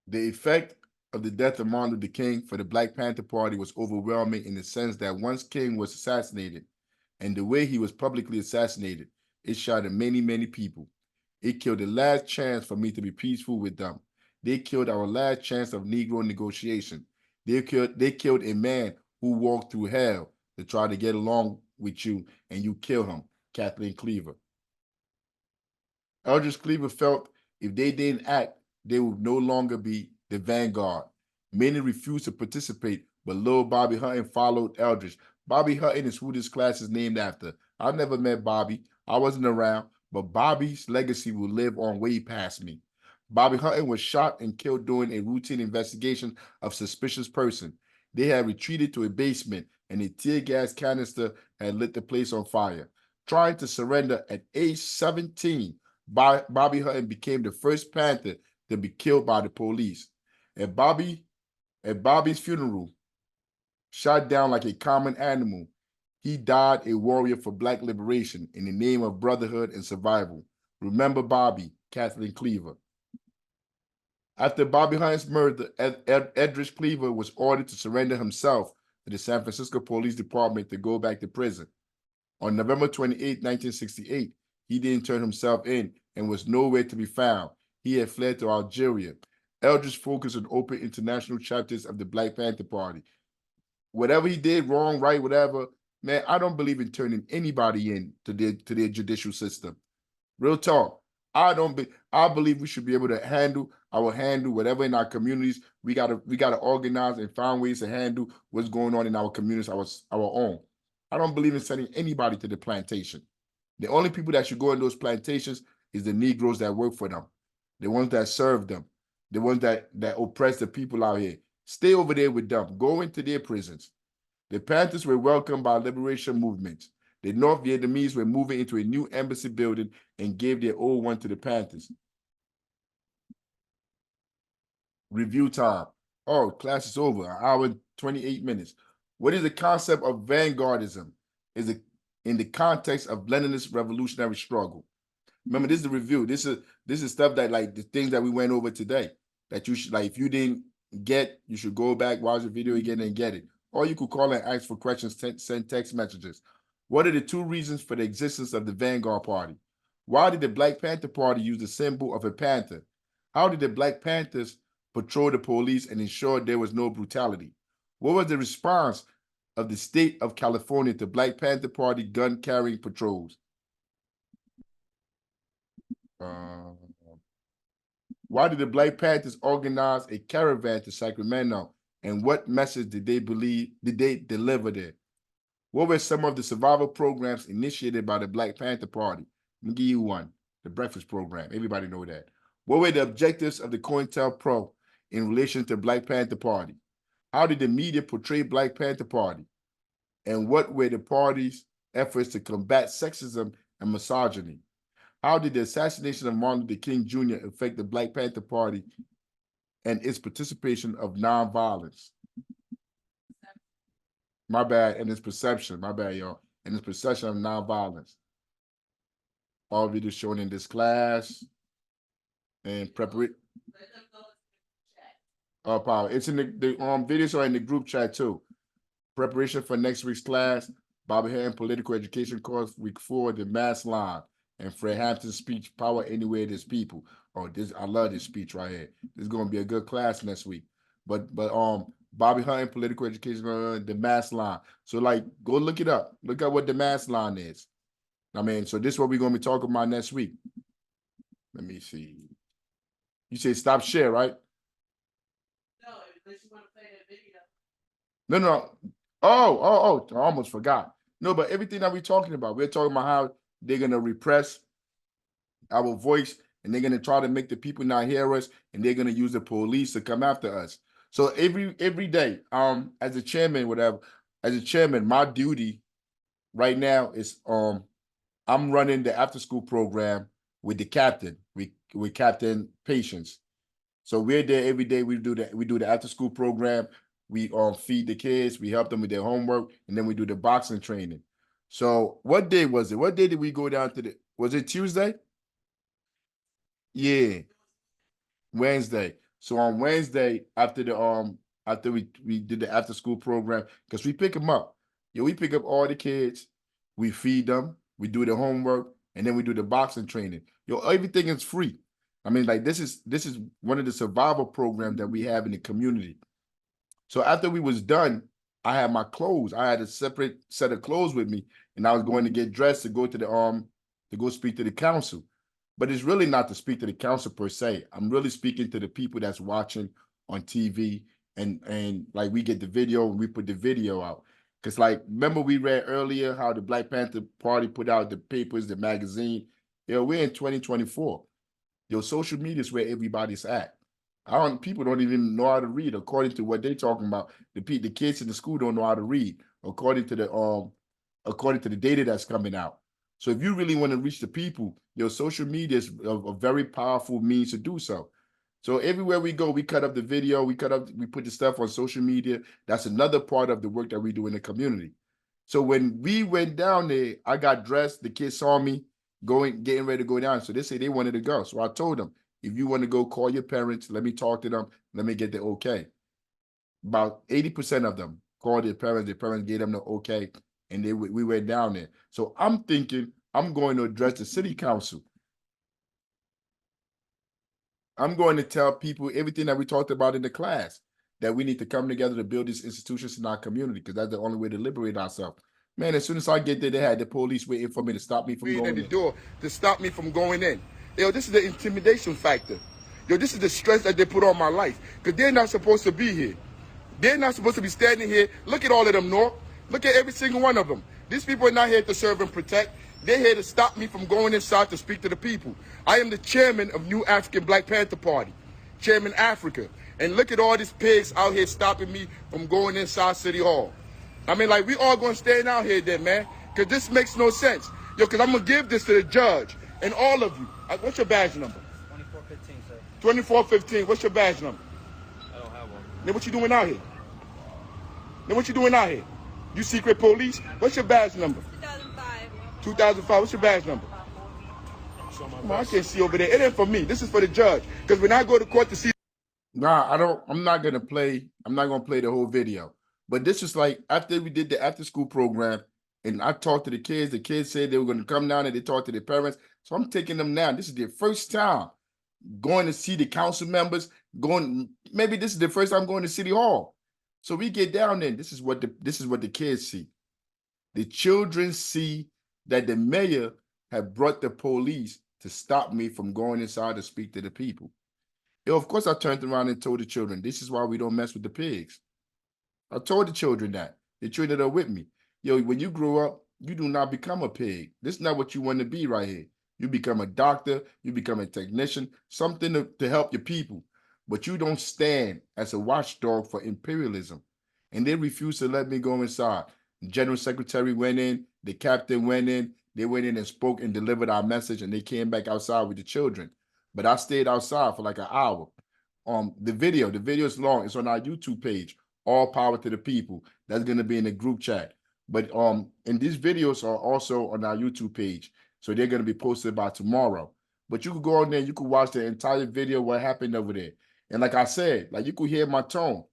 The effect of the death of Martin Luther King for the Black Panther Party was overwhelming in the sense that once King was assassinated, and the way he was publicly assassinated, it shattered many, many people. It killed the last chance for me to be peaceful with them. They killed our last chance of Negro negotiation. They killed a man who walked through hell to try to get along with you, and you kill him, Kathleen Cleaver. Eldridge Cleaver felt if they didn't act, they would no longer be the Vanguard. Many refused to participate, but little Bobby Hutton followed Eldridge. Bobby Hutton is who this class is named after. I never met Bobby. I wasn't around, but Bobby's legacy will live on way past me. Bobby Hutton was shot and killed during a routine investigation of suspicious person. They had retreated to a basement, and a tear gas canister had lit the place on fire. Trying to surrender at age 17, Bobby Hutton became the first Panther to be killed by the police. At Bobby's funeral, shot down like a common animal, he died a warrior for Black liberation in the name of brotherhood and survival. Remember Bobby, Kathleen Cleaver. After Bobby Hutton's murder, Edgar Cleaver was ordered to surrender himself to the San Francisco Police Department to go back to prison. On November 28, 1968, he didn't turn himself in and was nowhere to be found. He had fled to Algeria. Eldridge focused on open international chapters of the Black Panther Party. Whatever he did, wrong, right, whatever, man, I don't believe in turning anybody in to their judicial system. Real talk. I believe we should be able to handle whatever in our communities. We gotta organize and find ways to handle what's going on in our communities, our own. I don't believe in sending anybody to the plantation. The only people that should go in those plantations is the Negroes that work for them, the ones that serve them, the ones that oppress the people out here. Stay over there with them. Go into their prisons. The Panthers were welcomed by liberation movements. The North Vietnamese were moving into a new embassy building and gave their old one to the Panthers. Review time. Oh, class is over. An hour and 28 minutes. What is the concept of Vanguardism? Is it in the context of Leninist revolutionary struggle? Remember, this is the review. This is stuff that, like, the things that we went over today, that you should, like, if you didn't get, you should go back, watch the video again and get it. Or you could call and ask for questions, send text messages. What are the 2 reasons for the existence of the Vanguard Party? Why did the Black Panther Party use the symbol of a panther? How did the Black Panthers patrol the police and ensure there was no brutality? What was the response of the state of California to Black Panther Party gun-carrying patrols? Why did the Black Panthers organize a caravan to Sacramento, and what message did they deliver there? What were some of the survival programs initiated by the Black Panther Party? Let me give you one. The breakfast program. Everybody know that. What were the objectives of the COINTELPRO in relation to Black Panther Party? How did the media portray Black Panther Party? And what were the party's efforts to combat sexism and misogyny? How did the assassination of Martin Luther King Jr. affect the Black Panther Party and its participation of nonviolence? My bad, and its perception. My bad, y'all. And its perception of nonviolence. All videos shown in this class and preparation. Power. It's in the videos are in the group chat too. Preparation for next week's class. Bobby Hatton Political Education course week 4, the mass line, and Fred Hampton's speech, Power Anywhere There's People. Oh, this I love this speech right here. This is gonna be a good class next week. But Bobby Hutton Political Education, the mass line. So like, go look it up. Look at what the mass line is. I mean, so this is what we're gonna be talking about next week. Let me see. You say stop share, right? No, unless you want to play that video. No. Oh, I almost forgot. No, but everything that we're talking about, we're talking about how they're gonna repress our voice, and they're gonna try to make the people not hear us, and they're gonna use the police to come after us. So every day, as a chairman, my duty right now is I'm running the after school program with the captain, with Captain Patience. So we're there every day. We do the after school program. We feed the kids, we help them with their homework, and then we do the boxing training. So what day was it? What day did we go down to was it Tuesday? Yeah. Wednesday. So on Wednesday, after we did the after school program, because we pick them up. We pick up all the kids, we feed them, we do the homework, and then we do the boxing training. Everything is free. I mean, like this is one of the survival programs that we have in the community. So after we was done, I had my clothes. I had a separate set of clothes with me, and I was going to get dressed to go to to go speak to the council. But it's really not to speak to the council per se. I'm really speaking to the people that's watching on TV, and like we get the video and we put the video out. Because like, remember we read earlier how the Black Panther Party put out the papers, the magazine. We're in 2024. Social media is where everybody's at. People don't even know how to read according to what they're talking about. The kids in the school don't know how to read according to the data that's coming out. So if you really want to reach the people, social media is a very powerful means to do so. So everywhere we go, we cut up the video, we put the stuff on social media. That's another part of the work that we do in the community. So when we went down there, I got dressed, the kids saw me getting ready to go down. So they say they wanted to go. So I told them, if you want to go, call your parents, let me talk to them, let me get the okay. About 80% of them called their parents gave them the okay, and we went down there. So I'm thinking I'm going to address the city council. I'm going to tell people everything that we talked about in the class, that we need to come together to build these institutions in our community, because that's the only way to liberate ourselves. Man, as soon as I get there, they had the police waiting for me to stop me from going in. The door to stop me from going in. This is the intimidation factor. This is the stress that they put on my life, because they're not supposed to be here. They're not supposed to be standing here. Look at all of them, Newark. Look at every single one of them. These people are not here to serve and protect. They're here to stop me from going inside to speak to the people. I am the chairman of New African Black Panther Party, Chairman Africa. And look at all these pigs out here stopping me from going inside City Hall. I mean, like, we all going to stand out here then, man, because this makes no sense. Because I'm going to give this to the judge and all of you. What's your badge number? 2415, sir. 2415. What's your badge number? I don't have one. Then what you doing out here? You secret police? What's your badge number? 2005. 2005. What's your badge number? Come on, I can't see over there. It ain't for me. This is for the judge. Because when I go to court to see... Nah, I'm not going to play the whole video. But this is like, after we did the after school program, and I talked to the kids said they were going to come down and they talked to their parents. So I'm taking them now. This is their first time going to see the council members, maybe this is the first time going to City Hall. So we get down there. This is what the kids see. The children see that the mayor had brought the police to stop me from going inside to speak to the people. Yo, of course, I turned around and told the children, this is why we don't mess with the pigs. I told the children that. The children that are with me. Yo, when you grow up, you do not become a pig. This is not what you want to be right here. You become a doctor, you become a technician, something to help your people. But you don't stand as a watchdog for imperialism. And they refused to let me go inside. The general secretary went in, the captain went in, they went in and spoke and delivered our message, and they came back outside with the children. But I stayed outside for like an hour. The video is long. It's on our YouTube page. All power to the people. That's going to be in the group chat. But and these videos are also on our YouTube page. So they're going to be posted by tomorrow. But you could go on there, you could watch the entire video, what happened over there. And like I said, like you could hear my tone.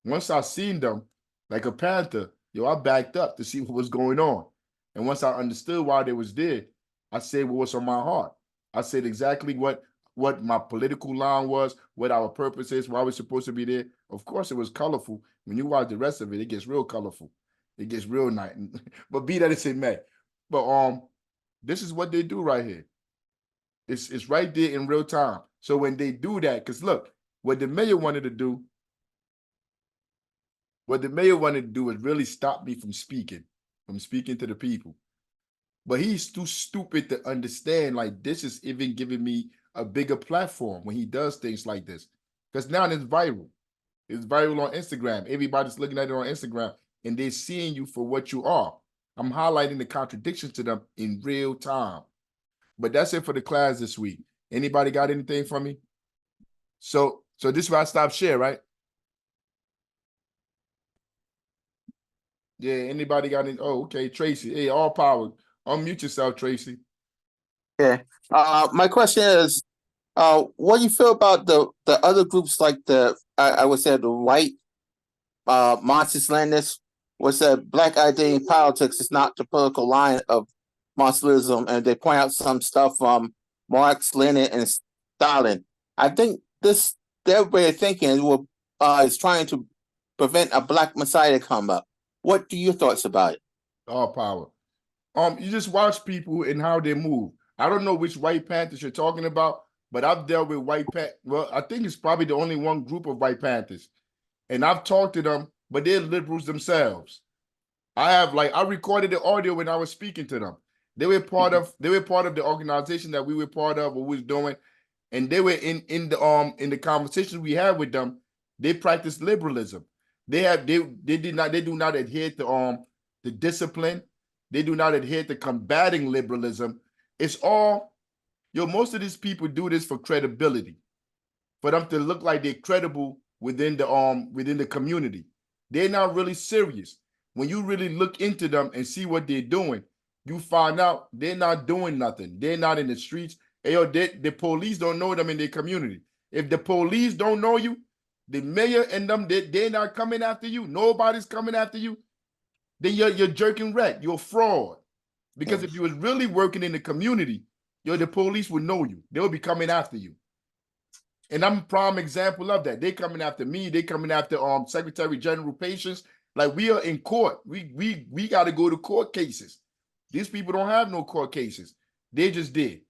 Once I seen them, like a panther, yo, I backed up to see what was going on. And once I understood why they was there, I said what was on my heart. I said exactly what my political line was, what our purpose is, why we're supposed to be there. Of course, it was colorful. When you watch the rest of it, it gets real colorful. It gets real nice. But be that as it may. But this is what they do right here. It's right there in real time. So when they do that, because look, what the mayor wanted to do is really stop me from speaking to the people. But he's too stupid to understand, like, this is even giving me a bigger platform when he does things like this. Because now it's viral. It's viral on Instagram. Everybody's looking at it on Instagram, and they're seeing you for what you are. I'm highlighting the contradictions to them in real time. But that's it for the class this week. Anybody got anything for me? So this is where I stop share, right? Yeah, anybody got any? Oh, okay, Tracy. Hey, all power. Unmute yourself, Tracy. Yeah. My question is, what do you feel about the other groups like I would say the white Marxist Leninists, was that black identity politics is not the political line of Marxism, and they point out some stuff from Marx, Lenin, and Stalin. I think their way of thinking is trying to prevent a black messiah to come up. What are your thoughts about it? All power. You just watch people and how they move. I don't know which white Panthers you're talking about, but I've dealt with white Panthers. Well, I think it's probably the only one group of white Panthers. And I've talked to them, but they're liberals themselves. I recorded the audio when I was speaking to them. They were part of the organization that we were part of, what we was doing. And they were in the conversations we had with them. They practiced liberalism. They do not adhere to the discipline. They do not adhere to combating liberalism. It's all, most of these people do this for credibility, for them to look like they're credible within the community. They're not really serious. When you really look into them and see what they're doing, you find out they're not doing nothing. They're not in the streets. The police don't know them in their community. If the police don't know you, the mayor and them, they're not coming after you. Nobody's coming after you. Then you're jerking wreck. You're a fraud. Because if you was really working in the community, the police would know you. They'll be coming after you. And I'm a prime example of that. They coming after me. They coming after Secretary General Patience. Like, we are in court. We got to go to court cases. These people don't have no court cases. They just did.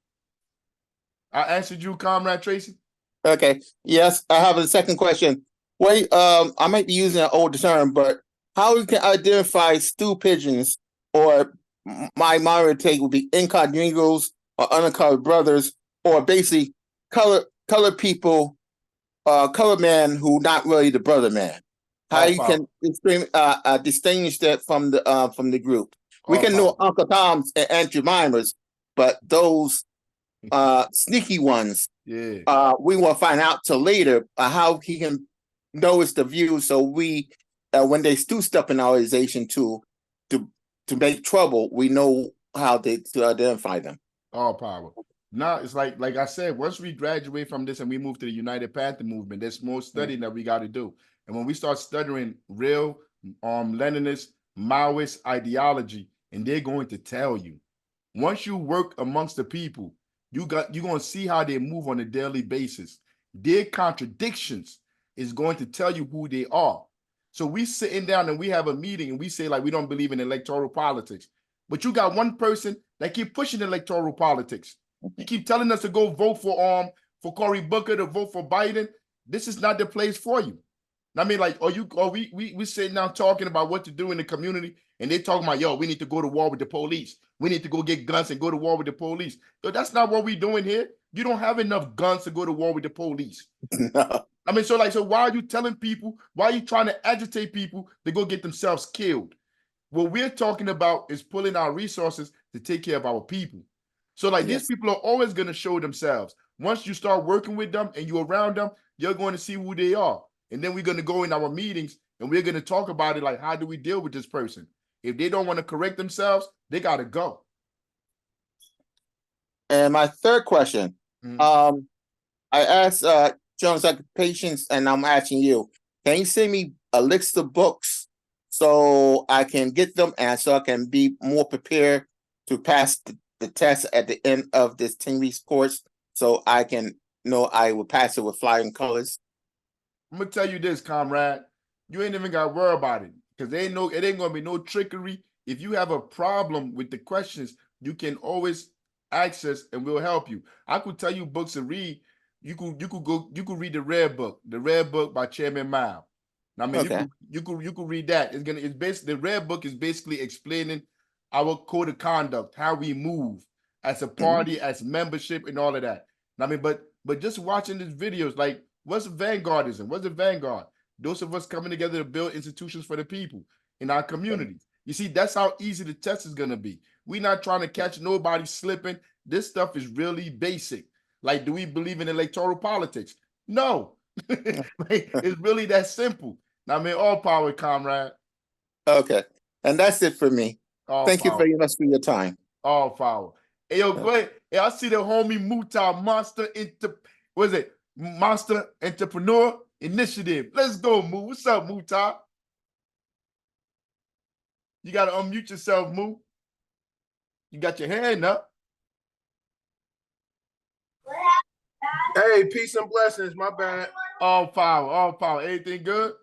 I answered you, Comrade Tracy. Okay. Yes, I have a second question. Wait, I might be using an older term, but how you can identify stew pigeons, or my modern take would be incognegos or undercover brothers, or basically colored people, colored man who not really the brother man. How you can distinguish that from the group? We can know Uncle Tom's and Aunt Jemima's, but those sneaky ones, we won't find out till later how he can notice the view. So we, when they do step in our organization to make trouble, we know how to identify them. All power. Now it's like I said, once we graduate from this and we move to the United Panther movement, there's more studying that we got to do. And when we start studying real Leninist, Maoist ideology, and they're going to tell you, once you work amongst the people, you're going to see how they move on a daily basis. Their contradictions is going to tell you who they are. So we sitting down and we have a meeting and we say like we don't believe in electoral politics. But you got one person that keep pushing electoral politics. You keep telling us to go vote for Cory Booker, to vote for Biden. This is not the place for you. I mean, like, we sitting down talking about what to do in the community, and they talking about, yo, we need to go to war with the police. We need to go get guns and go to war with the police. Yo, that's not what we doing here. You don't have enough guns to go to war with the police. No. I mean, so why are you telling people, why are you trying to agitate people to go get themselves killed? What we're talking about is pulling our resources to take care of our people. So like these people are always going to show themselves. Once you start working with them and you're around them, you're going to see who they are. And then we're going to go in our meetings and we're going to talk about it like, how do we deal with this person? If they don't want to correct themselves, they got to go. And my third question, I asked Jones Occupations, and I'm asking you, can you send me a list of books so I can get them and so I can be more prepared to pass the test at the end of this 10-week course so I can know I will pass it with flying colors? I'm going to tell you this, comrade. You ain't even got to worry about it because it ain't going to be no trickery. If you have a problem with the questions, you can always access and we'll help you. I could tell you books to read. You could read the Red Book by Chairman Mao. I mean, okay. you could read that. It's basically, the Red Book is basically explaining our code of conduct, how we move as a party, as membership, and all of that. I mean, but just watching these videos, like, what's Vanguardism? What's the Vanguard? Those of us coming together to build institutions for the people in our community. You see, that's how easy the test is going to be. We're not trying to catch nobody slipping. This stuff is really basic. Like, do we believe in electoral politics? No. It's really that simple. I mean, all power, comrade. Okay. And that's it for me. Thank you very much for your time. All power. Hey, yo, go ahead. Hey, I see the homie Muta Monster Entrepreneur Initiative. Let's go, Mu. What's up, Muta? You got to unmute yourself, Mu. You got your hand up. Hey, peace and blessings. My bad. All power, all power. Everything good?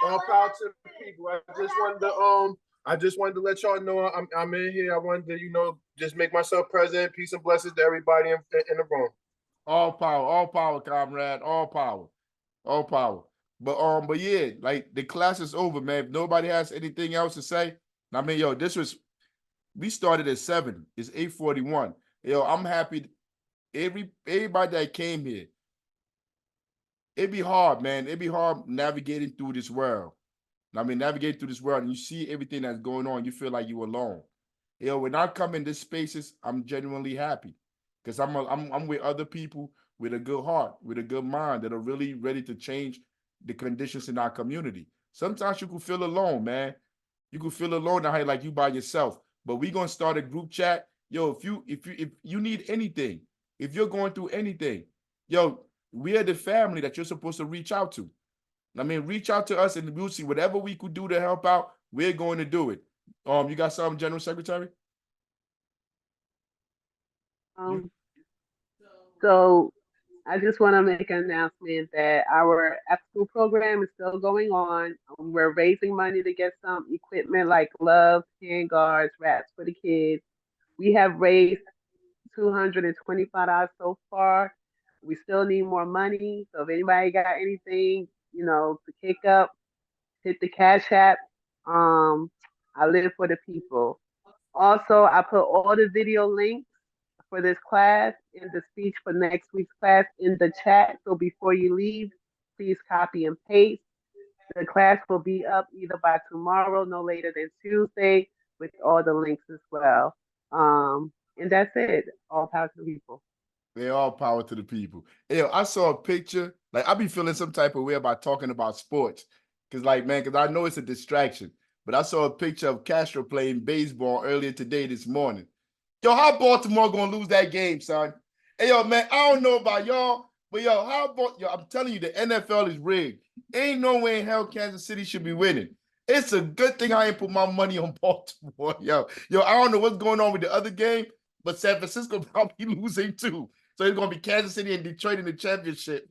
All power to the people. I just wanted to let y'all know I'm in here. I wanted to, just make myself present. Peace and blessings to everybody in the room. All power, comrade. All power, all power. But yeah, like the class is over, man. If nobody has anything else to say, I mean, yo, we started at 7. It's 8:41. Yo, I'm happy. Everybody that came here, it'd be hard, man. It'd be hard navigating through this world. I mean, navigating through this world, and you see everything that's going on, you feel like you're alone. Yo, when I come in these spaces, I'm genuinely happy because I'm with other people with a good heart, with a good mind that are really ready to change the conditions in our community. Sometimes you can feel alone, man. You can feel alone out here like you by yourself. But we're gonna start a group chat. Yo, if you need anything, if you're going through anything, yo, we are the family that you're supposed to reach out to. I mean, reach out to us and we'll see whatever we could do to help out, we're going to do it. You got something, General Secretary? So I just want to make an announcement that our after-school program is still going on. We're raising money to get some equipment like gloves, hand guards, wraps for the kids. We have raised $225 so far. We still need more money. So if anybody got anything, to kick up, hit the Cash App. I live for the people. Also, I put all the video links for this class and the speech for next week's class in the chat. So before you leave, please copy and paste. The class will be up either by tomorrow, no later than Tuesday, with all the links as well. And that's it. All power to the people. They all power to the people. Hey, yo, I saw a picture. Like, I be feeling some type of way about talking about sports. Because I know it's a distraction. But I saw a picture of Castro playing baseball earlier this morning. Yo, how Baltimore going to lose that game, son? Hey, yo, man, I don't know about y'all. But, yo, I'm telling you, the NFL is rigged. Ain't no way in hell Kansas City should be winning. It's a good thing I ain't put my money on Baltimore, yo. Yo, I don't know what's going on with the other game, but San Francisco probably losing too. So it's going to be Kansas City and Detroit in the championship.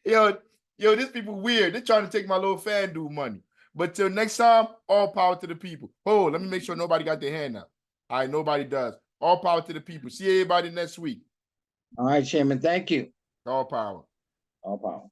Yo, Yo, these people weird. They're trying to take my little FanDuel money. But till next time, all power to the people. Oh, let me make sure nobody got their hand up. All right, nobody does. All power to the people. See everybody next week. All right, Chairman. Thank you. All power. All power.